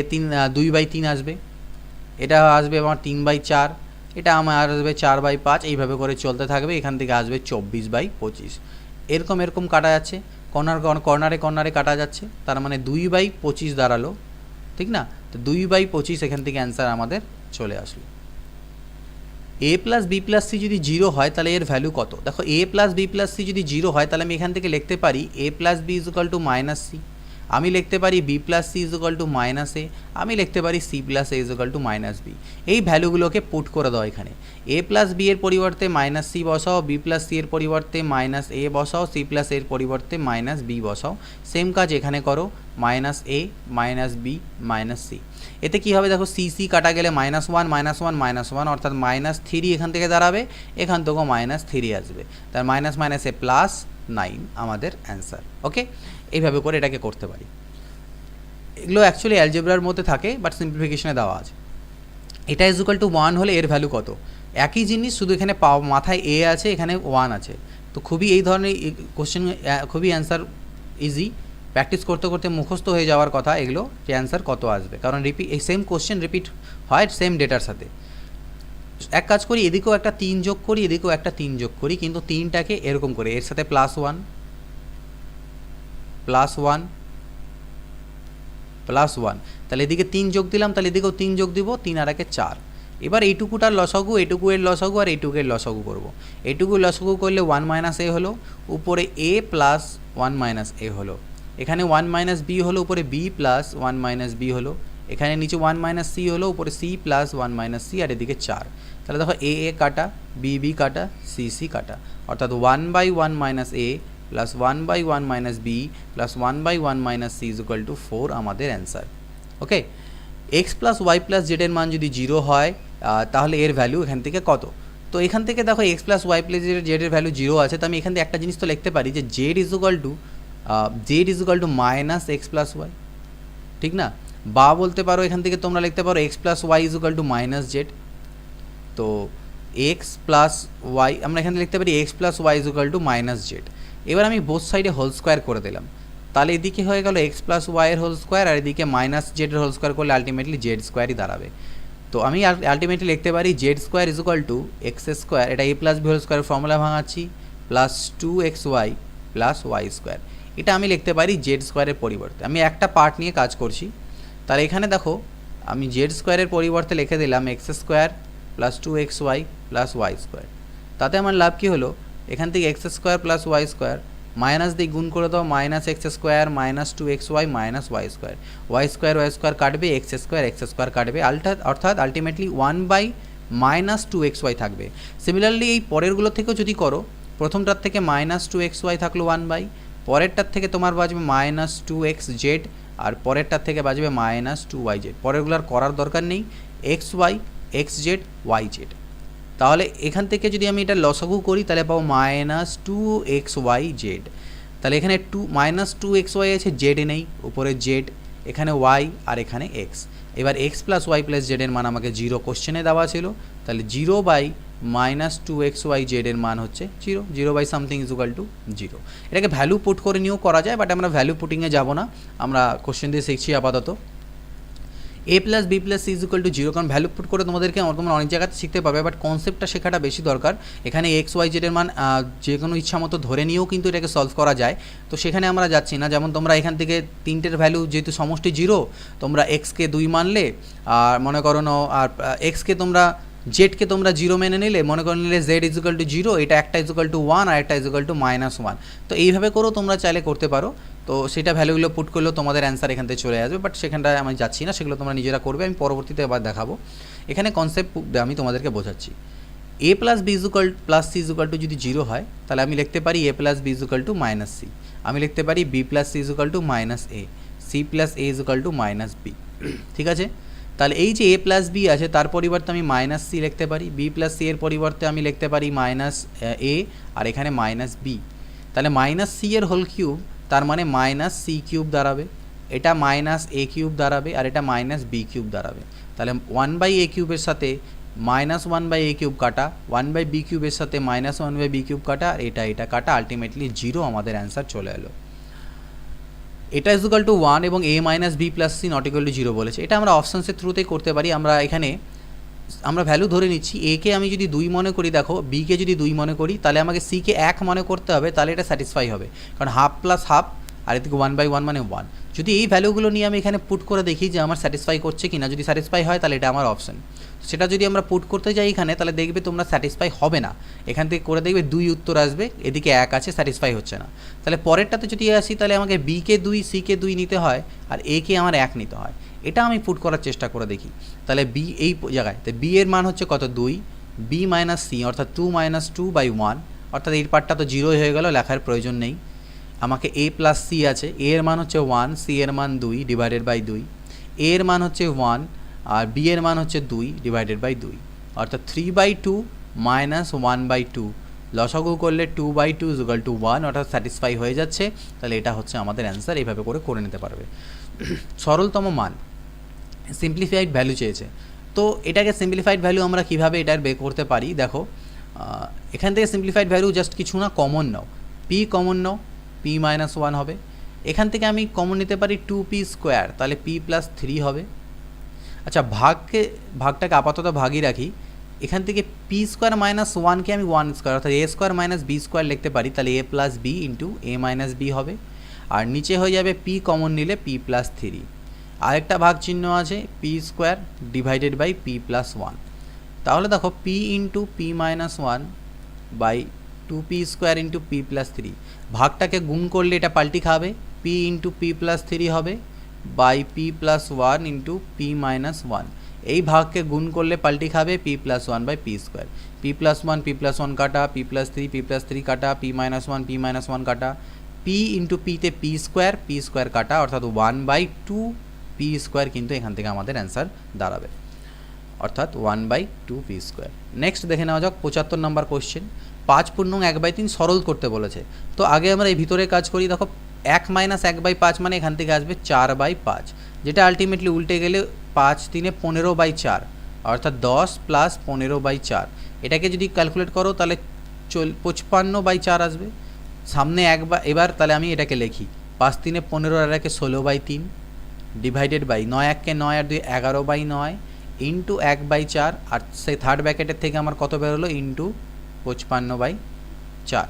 2/3 আসবে, এটা আসবে আমার 3/4, এটা আমার আসবে 4/5, এইভাবে করে চলতে থাকবে, এখান থেকে আসবে 24/25, এরকম কাটা যাচ্ছে, কর্নারে কাটা যাচ্ছে, তার মানে 2/25 দাঁড়ালো, ঠিক না? তো 2/25 এখান থেকে অ্যান্সার আমাদের চলে আসলো। a plus B plus C যদি 0 হয় তাহলে এর ভ্যালু কত? দেখো a plus B plus C যদি 0 হয় তাহলে আমি এখান থেকে লিখতে পারি a plus b is equal to minus c, আমি লিখতে পারি b plus C is equal to minus a, আমি লিখতে পারি c plus A is equal to minus b. এই ভ্যালুগুলোকে পুট করে দাও এখানে, এ প্লাস বি এর পরিবর্তে মাইনাস সি বসাও, বি প্লাস সি এর পরিবর্তে মাইনাস এ বসাও, সি প্লাস এর পরিবর্তে মাইনাস বি বসাও, সেম কাজ এখানে করো, মাইনাস এ মাইনাস বি মাইনাস সি। এতে কী হবে দেখো, সি সি কাটা গেলে -1 অর্থাৎ -3 এখান থেকে দাঁড়াবে, এখান থেকেও -3 আসবে, তার মাইনাসে +9 আমাদের অ্যান্সার। ওকে, এইভাবে করে এটাকে করতে পারি। এগুলো অ্যাকচুয়ালি অ্যালজেব্রার মধ্যে থাকে, বাট সিম্পলিফিকেশনে দেওয়া আছে। এটা ইজ ইকুয়াল টু 1 হলে এর ভ্যালু কত? একই জিনিস, শুধু এখানে মাথায় এ আছে, এখানে 1 আছে, তো খুবই এই ধরনের কোশ্চেন খুবই অ্যান্সার ইজি, প্র্যাকটিস করতে করতে মুখস্থ হয়ে যাওয়ার কথা এগুলো, যে অ্যান্সার কত আসবে, কারণ এই সেম কোশ্চেন রিপিট হয় সেম ডেটার সাথে। এক কাজ করি, এদিকেও একটা 3 যোগ করি, এদিকেও একটা 3 যোগ করি, কিন্তু 3টাকে এরকম করে এর সাথে +1 +1, তাহলে এদিকে 3 যোগ দিলাম, তাহলে এদিকেও 3 যোগ দিব, 3 আর 1 4। এবার এইটুকুটার লসাগু, এটুকু এর লসাগু আর এইটুকুর লসাগু করব। এইটুকু লসাগু করলে 1 - a হলো, উপরে a প্লাস 1 - a হলো, এখানে 1 - b হলো, উপরে b প্লাস 1 - b হলো, এখানে নিচে 1 - c হলো, উপরে c প্লাস 1 - c, আর এদিকে 4। তাহলে দেখো a কাটা, b কাটা, c কাটা, অর্থাৎ 1/1 - a plus 1/1 - b plus 1/1 - c is equal two 4 আমাদের অ্যান্সার। ওকে, এক্স প্লাস ওয়াই প্লাস জেডের মান যদি 0 হয় তাহলে এর ভ্যালু এখান থেকে কত? তো এখান থেকে দেখো এক্স প্লাস ওয়াই প্লাস জেডের ভ্যালু 0 আছে, তো আমি এখান থেকে একটা জিনিস তো লিখতে পারি যে Z is equal to minus X plus Y, ঠিক না? বা বলতে পারো এখান থেকে তোমরা লিখতে পারো X plus Y is equal to minus Z. তো এক্স প্লাস ওয়াই আমরা এখানে লিখতে পারি X plus Y is equal to minus Z. এবার আমি বোথ সাইডে হোল স্কোয়ার করে দিলাম, তাহলে এদিকে হয়ে গেল এক্স প্লাস ওয়াইয়ের হোল স্কোয়ার, আর এদিকে মাইনাস জেডের হোল স্কোয়ার করলে আলটিমেটলি জেড স্কোয়ারই দাঁড়াবে। তো আমি আলটিমেটলি লিখতে পারি z square is equal to x square, এটা a plus b whole square formula ভাঙাচ্ছি, plus 2xy plus Y square. এটা আমি লিখতে পারি জেড স্কোয়ারের পরিবর্তে, আমি একটা পার্ট নিয়ে কাজ করছি। তাহলে এখানে দেখো আমি জেড স্কোয়ারের পরিবর্তে লিখে দিলাম X square plus 2xy plus Y square. তাতে আমার লাভ কী হলো, এখান থেকে X square plus Y square minus দিয়ে গুণ করে দাও, minus X square minus 2xy minus Y square কাটবে, এক্স স্কোয়ার কাটবে, অর্থাৎ আলটিমেটলি 1/-2xy থাকবে। সিমিলারলি এই পরেরগুলো থেকেও যদি করো, প্রথমটার থেকে -2xy থাকলো 1/, পরেরটার থেকে তোমার বাজবে -2xz, আর পরেরটার থেকে বাজবে -2yz। পরেরগুলোর করার দরকার নেই, xy xz yz। তাহলে এখান থেকে যদি আমি এটা লসাগু করি তাহলে পাবো -2xyz। তাহলে এখানে -2xy আছে, জেড নেই, উপরে জেড, এখানে ওয়াই আর এখানে এক্স। এবার এক্স প্লাস ওয়াই প্লাস জেডের মান আমাকে 0 কোশ্চেনে দেওয়া ছিল, তাহলে 0/-2xyz এর মান হচ্ছে 0 / সামথিং ইজ ইকুয়াল টু 0। এটাকে ভ্যালু পুট করে নিয়েও করা যায়, বাট আমরা ভ্যালু পুটিংয়ে যাব না, আমরা কোশ্চেন দিয়ে শিখছি আপাতত। a plus B plus C is equal to 0, কারণ ভ্যালু পুট করে তোমরা অনেক জায়গাতে শিখতে পারবে, বাট কনসেপ্টটা শেখাটা বেশি দরকার। এখানে এক্স ওয়াই জেডের মান যে কোনো ইচ্ছা মতো ধরে নিয়েও কিন্তু এটাকে সলভ করা যায়, তো সেখানে আমরা যাচ্ছি না। যেমন তোমরা এখান থেকে তিনটের ভ্যালু যেহেতু সমষ্টি 0, তোমরা এক্সকে 2 মানলে, আর মনে করো আর এক্সকে তোমরা জেডকে তোমরা 0 মেনে নিলে, মনে করে নিলে জেড ইজ ইকুয়াল টু 0, এটা একটা ইজ ইকুয়াল টু 1 আর একটা ইজ ইকুয়াল টু -1। তো এইভাবে করেও তোমরা চাইলে করতে পারো, তো সেটা ভ্যালুগুলো পুট করলেও তোমাদের অ্যান্সার এখান থেকে চলে আসবে, বাট সেখানটায় আমি যাচ্ছি না, সেগুলো তোমরা নিজেরা করবে, আমি পরবর্তীতে আবার দেখাবো। এখানে কনসেপ্ট আমি তোমাদেরকে বোঝাচ্ছি। A plus B is equal plus c is equal to যদি জিরো হয় তাহলে আমি লিখতে পারি a plus B equal to minus c, আমি লিখতে পারি b plus c is equal to minus a, c plus a is equal to minus b. ঠিক আছে, তাহলে এই যে এ প্লাস বি আছে তার পরিবর্তে আমি মাইনাস সি লিখতে পারি, বি প্লাস সি এর পরিবর্তে আমি লিখতে পারি মাইনাস এ, আর এখানে মাইনাস বি। তাহলে মাইনাস সি এর হোল কিউব তার মানে মাইনাস সি কিউব দাঁড়াবে, এটা মাইনাস এ কিউব দাঁড়াবে, আর এটা মাইনাস বি কিউব দাঁড়াবে। তাহলে 1/a কিউবের সাথে -1/a কিউব কাটা, 1/b কিউবের সাথে -1/b কিউব কাটা, আর এটা কাটা, আলটিমেটলি 0 আমাদের অ্যান্সার চলে এলো। এটা ইজুকাল টু 1 এবং a minus B plus C not equal to 0 বলেছে। এটা আমরা অপশানসের থ্রুতেই করতে পারি। আমরা এখানে আমরা ভ্যালু ধরে নিচ্ছি, এ কে আমি যদি 2 মনে করি, দেখো বি কে যদি 2 মনে করি তাহলে আমাকে সি কে 1 মনে করতে হবে, তাহলে এটা স্যাটিসফাই হবে, কারণ হাফ প্লাস হাফ আর এদিকে 1/1 মানে 1। যদি এই ভ্যালুগুলো নিয়ে আমি এখানে পুট করে দেখি যে আমার স্যাটিসফাই করছে কিনা, যদি স্যাটিসফাই হয় তাহলে এটা আমার অপশান। সেটা যদি আমরা পুট করতে যাই এখানে তাহলে দেখবে তোমরা স্যাটিসফাই হবে না, এখান থেকে করে দেখবে 2 উত্তর আসবে, এদিকে 1 আছে, স্যাটিসফাই হচ্ছে না। তাহলে পরেরটাতে যদি আসি তাহলে আমাকে বি কে 2 সি কে 2 নিতে হয়, আর এ কে আমার 1 নিতে হয়। এটা আমি পুট করার চেষ্টা করে দেখি। তাহলে বি এই জায়গায়, তো বি এর মান হচ্ছে কত 2, বি মাইনাস সি অর্থাৎ 2 - 2/1, অর্থাৎ এই পার্টটা তো 0 হয়ে গেল, লেখার প্রয়োজন নেই। আমাকে এ প্লাস সি আছে, এ এর মান হচ্ছে 1, সি এর মান 2 ডিভাইডেড বাই 2, এ এর মান হচ্ছে 1 আর বি এর মান হচ্ছে 2 ডিভাইডেড বাই 2, অর্থাৎ 3/2 মাইনাস 1/2, লসাগু করলে 2/2 ইকুয়াল টু 1, অর্থাৎ স্যাটিসফাই হয়ে যাচ্ছে। তাহলে এটা হচ্ছে আমাদের অ্যান্সার, এইভাবে করে নিতে পারবে। সরলতম মান, সিম্পলিফাইড ভ্যালু চেয়েছে, তো এটাকে সিম্পলিফাইড ভ্যালু আমরা কীভাবে এটার বের করতে পারি, দেখো এখান থেকে সিম্পলিফাইড ভ্যালু জাস্ট কিছু না, কমন নাও, পি কমন নাও, পি মাইনাস 1 হবে। এখান থেকে আমি কমন নিতে পারি 2p স্কোয়ার, তাহলে p প্লাস 3 হবে। আচ্ছা, ভাগটাকে আপাতত ভাগই রাখি, এখান থেকে পি স্কোয়ার মাইনাস 1কে আমি 1 স্কোয়ার অর্থাৎ A square minus B square লিখতে পারি, তাহলে A plus B into A minus B হবে, আর নিচে হয়ে যাবে পি কমন নিলে পি প্লাস 3, আরেকটা ভাগ চিহ্ন আছে P square divided by P plus 1। তাহলে দেখো P into P minus 1 by 2p square into P plus 3, ভাগটাকে গুণ করলে এটা পাল্টি খাবে, পি ইন্টু পি প্লাস 3 হবে by P plus 1 into P minus 1, এই ভাগকে গুণ করলে পাল্টি খাবে P plus 1 by P square, P plus 1 কাটা, পি প্লাস 3 কাটা, পি মাইনাস 1 কাটা, পি ইন্টু পিতে পি স্কোয়ার কাটা, অর্থাৎ 1/2 পি স্কোয়ার কিন্তু এখান থেকে আমাদের অ্যান্সার দাঁড়াবে, অর্থাৎ 1/2 পি স্কোয়ার। নেক্সট দেখে নেওয়া যাক 75 নম্বর কোশ্চেন। 5 পূর্ণং 1/3 সরল করতে বলেছে, তো আগে আমরা এই ভিতরে কাজ করি। দেখো 1 মাইনাস 1/5 মানে এখান থেকে আসবে 4/5, যেটা আলটিমেটলি উল্টে গেলে 5 3 15/4, অর্থাৎ 10 প্লাস 15/4। এটাকে যদি ক্যালকুলেট করো তাহলে 55/4 আসবে, সামনে এবার তাহলে আমি এটাকে লিখি 5 3 15 আর 1 16/3 ডিভাইডেড বাই 9 1 9 আর 2 11/9 ইন্টু 1/4, আর সেই থার্ড ব্র্যাকেটের থেকে আমার কত বেরোলো ইন্টু 55/4।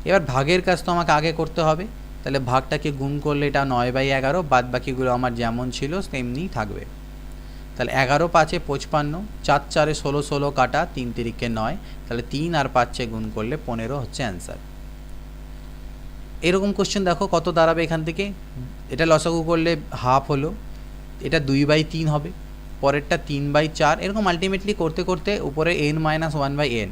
এবার ভাগের কাজ তো আমাকে আগে করতে হবে, তাহলে ভাগটাকে গুণ করলে এটা 9/11, বাদ বাকিগুলো আমার যেমন ছিল তেমনিই থাকবে। তাহলে 11 5 55, 4 4 16 16 কাটা, 3 3 9, তাহলে 3 আর 5 গুণ করলে 15 হচ্ছে অ্যান্সার। এরকম কোশ্চেন দেখো কত দাঁড়াবে এখান থেকে, এটা লসাগু করলে হাফ হলো, এটা 2/3 হবে, পরেরটা 3/4, এরকম আলটিমেটলি করতে করতে উপরে n-1/n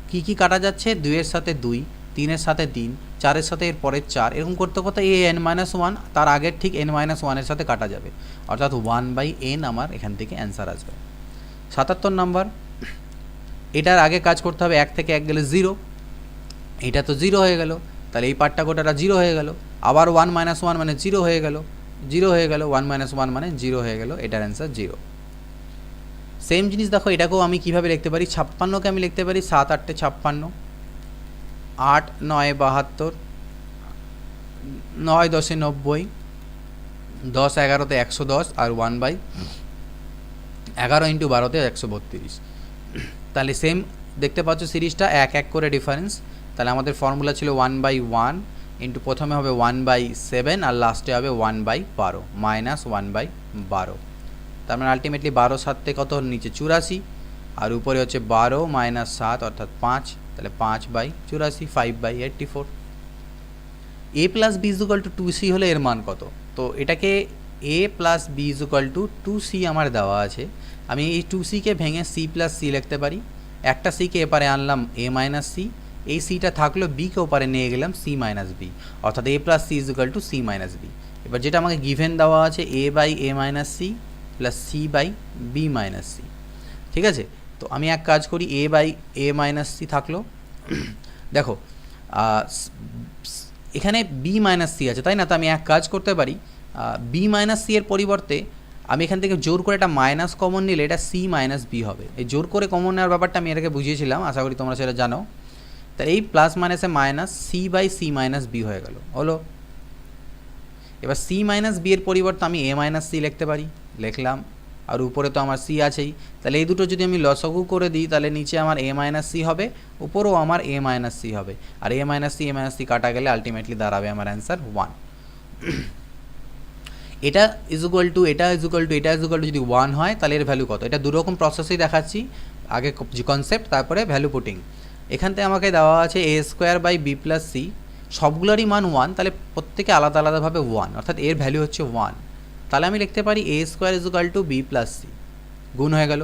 কী কাটা যাচ্ছে, 2 এর সাথে 2, 3 এর সাথে 3, 4 এর সাথে এর পরের 4, এরকম করতে করতে এই n-1 তার আগের ঠিক n-1 এর সাথে কাটা যাবে, অর্থাৎ 1/n আমার এখান থেকে অ্যান্সার আসবে। 77 নম্বর, এটার আগে কাজ করতে হবে, 1 থেকে 1 গেলে 0, এটা তো 0 হয়ে গেল, তাহলে এই পার্টটা গোটাটা 0 হয়ে গেল, আবার 1 - 1 মানে 0 হয়ে গেল, 1 - 1 মানে 0 হয়ে গেল, এটার অ্যান্সার 0। সেম জিনিস দেখো এটাকেও আমি কীভাবে লিখতে পারি, 56কে আমি লিখতে পারি 7 8 56, 8 9 72, 9 10 90, 10 11 110, আর 1/11 ইন্টু 12 132। তাহলে সেম দেখতে পাচ্ছ সিরিজটা 1 1 করে ডিফারেন্স। তাহলে আমাদের ফর্মুলা ছিল 1/1 ইন্টু প্রথমে হবে 1/7 আর লাস্টে হবে 1/12 মাইনাস 1/12। তার মানে আলটিমেটলি 12 7 থেকে কত নিচে 84, আর উপরে হচ্ছে 12 মাইনাস 7 অর্থাৎ 5, তাহলে 5/84 5/84। a plus B equal to 2c হলে এর মান কত, তো এটাকে a plus B equal to 2c আমার দেওয়া আছে, আমি এই 2c কে ভেঙে c প্লাস c লিখতে পারি। একটা সিকে এপারে আনলাম এ মাইনাস সি, এই সিটা থাকলো, বিকে ওপারে নিয়ে গেলাম সি মাইনাস বি, অর্থাৎ a plus C is equal to c minus b. এবার যেটা আমাকে গিভেন দেওয়া আছে a by a minus c plus c by b minus c. ঠিক আছে, তো আমি এক কাজ করি, a by a minus c থাকলো, দেখো এখানে বি মাইনাস সি আছে তাই না, তো আমি এক কাজ করতে পারি, বি মাইনাস সি এর পরিবর্তে আমি এখান থেকে জোর করে একটা মাইনাস কমন নিলে এটা সি মাইনাস বি হবে। এই জোর করে কমন নেওয়ার ব্যাপারটা আমি এটাকে বুঝিয়েছিলাম, আশা করি তোমরা সেটা জানো। তাহলে এই প্লাস মাইনাসে minus C by C minus B হয়ে গেল, হলো। এবার সি মাইনাস বি এর পরিবর্তে আমি এ মাইনাস সি লিখতে পারি, লিখলাম, আর উপরে তো আমার সি আছেই। তাহলে এই দুটো যদি আমি লসাগু করে দিই তাহলে নিচে আমার এ মাইনাস সি হবে, উপরেও আমার এ মাইনাস সি হবে, আর এ মাইনাস সি কাটা গেলে আলটিমেটলি দাঁড়াবে আমার অ্যান্সার 1। এটা ইজ ইকুয়াল টু এটা ইজ ইকুয়াল টু এটা ইজ ইকুয়াল টু যদি 1 হয় তাহলে এর ভ্যালু কত, এটা দুরকম প্রসেসেই দেখাচ্ছি, আগে কনসেপ্ট তারপরে ভ্যালু পুটিং। এখান থেকে আমাকে দেওয়া আছে a square by b plus c, সবগুলোরই মান 1, তাহলে প্রত্যেকে আলাদা আলাদাভাবে 1, অর্থাৎ এর ভ্যালু হচ্ছে 1। তাহলে আমি লিখতে পারি a square is equal to b plus c, গুণ হয়ে গেল।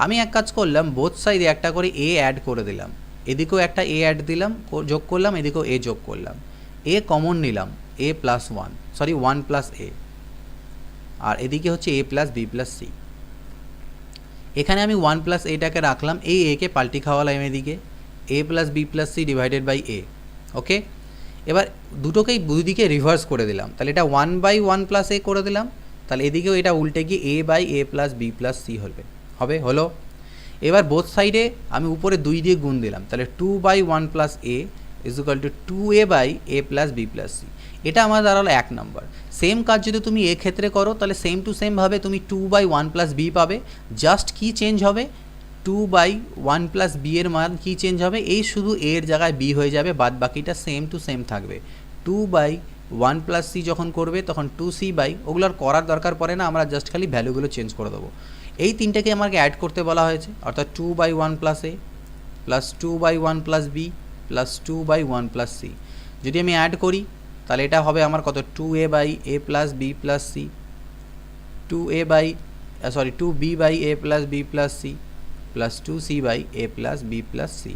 আমি এক কাজ করলাম, বোথ সাইডে একটা করে এ অ্যাড করে দিলাম, এদিকেও একটা এ অ্যাড দিলাম, যোগ করলাম, এদিকেও এ যোগ করলাম, এ কমন নিলাম, এ প্লাস 1 প্লাস এ, আর এদিকে হচ্ছে এ প্লাস বি প্লাস সি। এখানে আমি 1 প্লাস এটাকে রাখলাম, এই একে পাল্টি খাওয়ালাম এদিকে, a plus B plus c divided by a. Okay, এবার দুটোকেই দুদিকে রিভার্স করে দিলাম, তাহলে এটা 1 বাই 1 প্লাস এ করে দিলাম, তাহলে এদিকেও এটা উল্টে গিয়ে a by A plus B plus c হলো। এবার বোথ সাইডে আমি উপরে 2 দিয়ে গুণ দিলাম, তাহলে 2 by 1 plus A is equal to 2a by A plus B plus C. এটা আমার দাঁড়ালো 1 নম্বর। সেম কাজ যদি তুমি এ ক্ষেত্রে করো তাহলে সেম টু সেমভাবে তুমি 2 বাই 1 প্লাস বি পাবে, জাস্ট কি চেঞ্জ হবে, 2 বাই 1 প্লাস বি এর মান কি চেঞ্জ হবে, এই শুধু এর জায়গায় বি হয়ে যাবে, বাদ বাকিটা সেম টু সেম থাকবে। 2 বাই 1 প্লাস সি যখন করবে তখন 2c বাই, ওগুলোর করার দরকার পড়ে না, আমরা জাস্ট খালি ভ্যালুগুলো চেঞ্জ করে দেবো। এই তিনটাকে আমাকে অ্যাড করতে বলা হয়েছে, অর্থাৎ 2 by 1 plus A plus 2 by 1 plus B plus 2 by 1 plus C. যদি আমি অ্যাড করি তাহলে এটা হবে আমার কত, 2a by A plus B plus C, 2b by A plus B plus C plus 2c by A plus B plus C.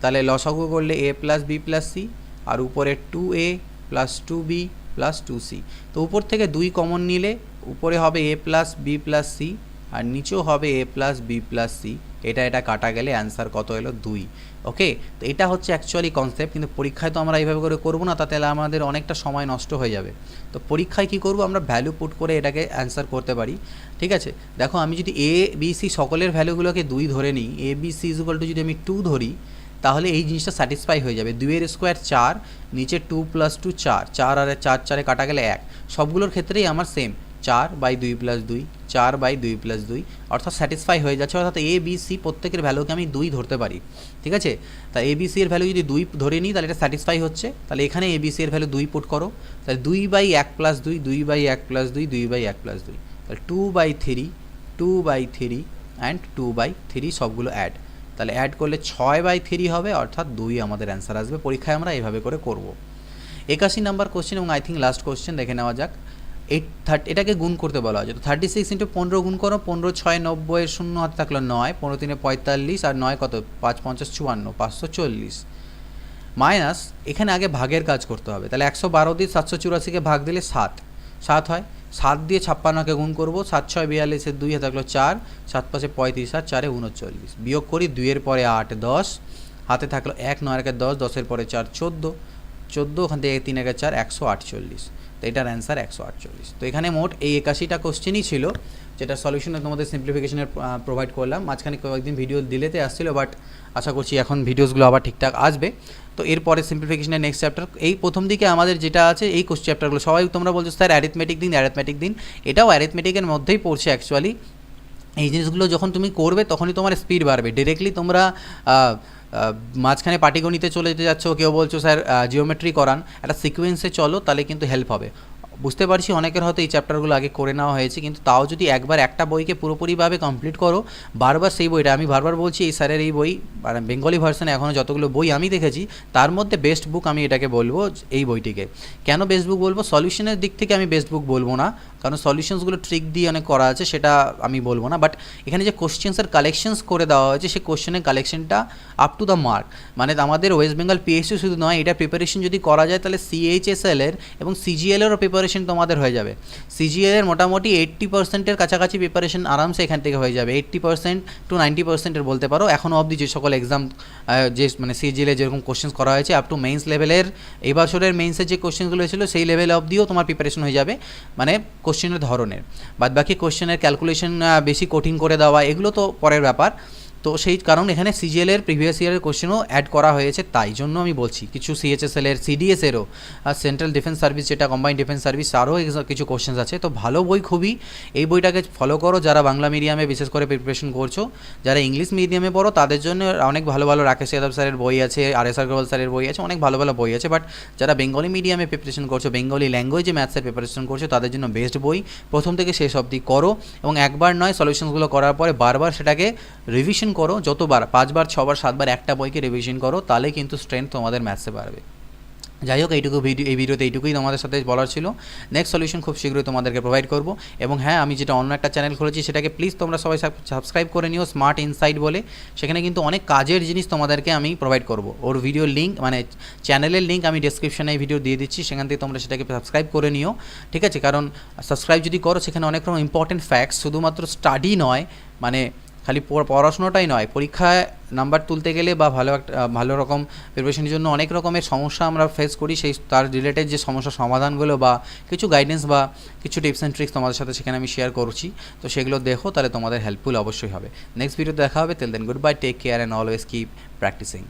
তাহলে লসাগু করলে A plus B plus C, আর উপরে 2a plus 2b plus 2c। তো উপর থেকে 2 common নিলে উপরে হবে এ প্লাস বি প্লাস সি, আর নিচেও হবে এ প্লাস বি প্লাস সি। এটা কাটা গেলে অ্যান্সার কত এলো, 2। ওকে, তো এটা হচ্ছে অ্যাকচুয়ালি কনসেপ্ট, কিন্তু পরীক্ষায় তো আমরা এইভাবে করে করবো না, তাতে আমাদের অনেকটা সময় নষ্ট হয়ে যাবে। তো পরীক্ষায় কী করবো, আমরা ভ্যালু পুট করে এটাকে অ্যান্সার করতে পারি। ঠিক আছে, দেখো আমি যদি এ বি সি সকলের ভ্যালুগুলোকে 2 ধরে নিই, a B c is equal to যদি আমি 2 ধরি, তাহলে এই জিনিসটা স্যাটিসফাই হয়ে যাবে। 2 এর স্কোয়ার 4, নিচে 2 প্লাস 2 4, 4 আর 4 কাটা গেলে 1, সবগুলোর ক্ষেত্রেই আমার same 4 by 2 plus 2, 4 by 2 plus 2, অর্থাৎ স্যাটিসফাই হয়ে যাচ্ছে, অর্থাৎ এ বি সি প্রত্যেকের ভ্যালুকে আমি 2 ধরতে পারি। ঠিক আছে, তা এ বি সি এর ভ্যালু যদি 2 ধরে নিই তাহলে এটা স্যাটিসফাই হচ্ছে। তাহলে এখানে এ বি সি এর ভ্যালু 2 পুট করো, তাহলে 2 by 1 plus 2, 2 by 1 plus 2, 2 by 1 plus 2, তাহলে 2 বাই 3, 2 বাই 3 অ্যান্ড 2 বাই 3 সবগুলো অ্যাড, তাহলে অ্যাড করলে 6 বাই 3 হবে, অর্থাৎ 2 আমাদের অ্যান্সার আসবে। পরীক্ষায় আমরা এভাবে করে করব। 81 নাম্বার কোশ্চেন এবং আই থিঙ্ক লাস্ট কোশ্চেন দেখে নেওয়া যাক। এটাকে গুণ করতে বলা হয়েছে, তো 36 ইন্টু 15 গুণ করো, 15 6 90, 0 হাতে থাকলো 9, 15 3 45, আর 9 কত, 5 5 54, 540, মাইনাস এখানে আগে ভাগের কাজ করতে হবে, তাহলে 112 দিয়ে 784কে ভাগ দিলে 7 হয়, 7 দিয়ে 56কে গুণ করবো, 7 6 42, 2 হাতে থাকলো 4, 7 5 35, আর 4 39, বিয়োগ করি, 2 এর পরে 8 10, হাতে থাকলো 1, 9 এর 10, 10 এর পরে 4 14, ওখান থেকে 3 এর 4 148, তো এটার অ্যান্সার 148। তো এখানে মোট এই 81টা কোশ্চেনই ছিল, যেটা সলিউশনে তোমাদের সিম্পলিফিকেশনের প্রোভাইড করলাম। মাঝখানে কয়েকদিন ভিডিও ডিলেতে আসছিলো, বাট আশা করছি এখন ভিডিওসগুলো আবার ঠিকঠাক আসবে। তো এরপরে সিম্পলিফিকেশনের নেক্সট চ্যাপ্টার, এই প্রথম দিকে আমাদের যেটা আছে এই চ্যাপ্টারগুলো সবাই তোমরা বলছো স্যার অ্যারিথমেটিক দিন, এটাও অ্যারিথমেটিকের মধ্যেই পড়ছে অ্যাকচুয়ালি। এই জিনিসগুলো যখন তুমি করবে তখনই তোমার স্পিড বাড়বে। ডিরেক্টলি তোমরা মাঝখানে পাটিগণিতে চলে যেতে যাচ্ছ, কেউ বলছো স্যার জিওমেট্রি করান, একটা সিকোয়েন্সে চলো, তাহলে কিন্তু হেল্প হবে। বুঝতে পারছি অনেকের হয়তো এই চ্যাপ্টারগুলো আগে করে নেওয়া হয়েছে, কিন্তু তাও যদি একবার একটা বইকে পুরোপুরিভাবে কমপ্লিট করো, বারবার সেই বইটা, আমি বারবার বলছি এই স্যারের এই বই বেঙ্গলি ভার্সনে এখনও যতগুলো বই আমি দেখেছি তার মধ্যে বেস্ট বুক আমি এটাকে বলবো, এই বইটিকে। কেন বেস্ট বুক বলবো, সলিউশনের দিক থেকে আমি বেস্ট বুক বলবো না, কারণ সলিউশনসগুলো ট্রিক দিয়ে অনেক করা আছে, সেটা আমি বলবো না। বাট এখানে যে কোশ্চেন্সের কালেকশনস করে দেওয়া হয়েছে, সেই কোশ্চেনের কালেকশনটা আপ টু দ্য মার্ক। মানে আমাদের ওয়েস্ট বেঙ্গল পিএসসি শুধু নয়, এটা প্রিপারেশন যদি করা যায় তাহলে CHSL এর এবং CGL-এরও প্রিপারেশন তোমাদের হয়ে যাবে। CGL এর মোটামুটি 80%-এর কাছাকাছি প্রিপারেশন আরামসে এখান থেকে হয়ে যাবে, 80% to 90%-এর বলতে পারো। এখনও অবধি যে সকল এক্সাম যে মানে CGL এ যেরকম কোশ্চেন্স করা হয়েছে আপ টু মেইনস লেভেলের, এই বছরের মেইনসের যে কোশ্চেনগুলো ছিল সেই লেভেল অবধিও তোমার প্রিপারেশন হয়ে যাবে, মানে কোশ্চেনের ধরনের। বাদ বাকি কোশ্চেনের ক্যালকুলেশন বেশি কঠিন করে দেওয়া, এগুলো তো পরের ব্যাপার। তো সেই কারণ এখানে CGL-এর প্রিভিয়াস ইয়ারের কোশ্চেনও অ্যাড করা হয়েছে, তাই জন্য আমি বলছি। কিছু CHSL-এর, CDS-এরও, আর সেন্ট্রাল ডিফেন্স সার্ভিস যেটা কম্বাইন্ড ডিফেন্স সার্ভিস, আরও কিছু কোশ্চেন্স আছে। তো ভালো বই খুবই, এই বইটাকে ফলো করো যারা বাংলা মিডিয়ামে বিশেষ করে প্রিপারেশন করছো। যারা ইংলিশ মিডিয়ামে পড়ো তাদের জন্য অনেক ভালো ভালো রাকেশ যাদব স্যারের বই আছে, RS আগরওয়াল স্যারের বই আছে, অনেক ভালো ভালো বই আছে। বাট যারা বেঙ্গলি মিডিয়ামে প্রিপারেশন করছো, বেঙ্গলি ল্যাঙ্গুয়েজে ম্যাথসের প্রিপারেশন করছো, তাদের জন্য বেস্ট বই। প্রথম থেকে শেষ অবধি করো এবং একবার নয় সলিউশনসগুলো করার পরে বারবার সেটাকে রিভিশন করো, যতবার 5 বার 6 বার 7 বার একটা বইকে রিভিশন করো, তাহলে কিন্তু স্ট্রেংথ তোমাদের ম্যাথসে বাড়বে। যাই হোক, এই ভিডিওতে এইটুকুই তোমাদের সাথে বলার ছিল। নেক্সট সলিউশন খুব শীঘ্রই তোমাদেরকে প্রোভাইড করব। এবং হ্যাঁ, আমি যেটা অন্য একটা চ্যানেল খুলেছি সেটাকে প্লিজ তোমরা সবাই সাবস্ক্রাইব করে নিও, স্মার্ট ইনসাইট বলে। সেখানে কিন্তু অনেক কাজের জিনিস তোমাদেরকে আমি প্রোভাইড করব। ওর ভিডিও লিঙ্ক মানে চ্যানেলের লিঙ্ক আমি ডেসক্রিপশনে এই ভিডিও দিয়ে দিচ্ছি, সেখান থেকে তোমরা সেটাকে সাবস্ক্রাইব করে নিও, ঠিক আছে? কারণ সাবস্ক্রাইব যদি করো সেখানে অনেক রকম ইম্পর্টেন্ট ফ্যাক্টস, শুধুমাত্র স্টাডি নয়, মানে খালি পড়াশোনাটাই নয়, পরীক্ষায় নাম্বার তুলতে গেলে বা ভালো রকম প্রিপারেশনের জন্য অনেক রকমের সমস্যা আমরা ফেস করি, সেই তার রিলেটেড যে সমস্যার সমাধানগুলো বা কিছু গাইডেন্স বা কিছু টিপস অ্যান্ড ট্রিক্স তোমাদের সাথে সেখানে আমি শেয়ার করছি। তো সেগুলো দেখো, তাহলে তোমাদের হেল্পফুল অবশ্যই হবে। নেক্সট ভিডিওতে দেখা হবে। Till then goodbye, take care and always keep practising.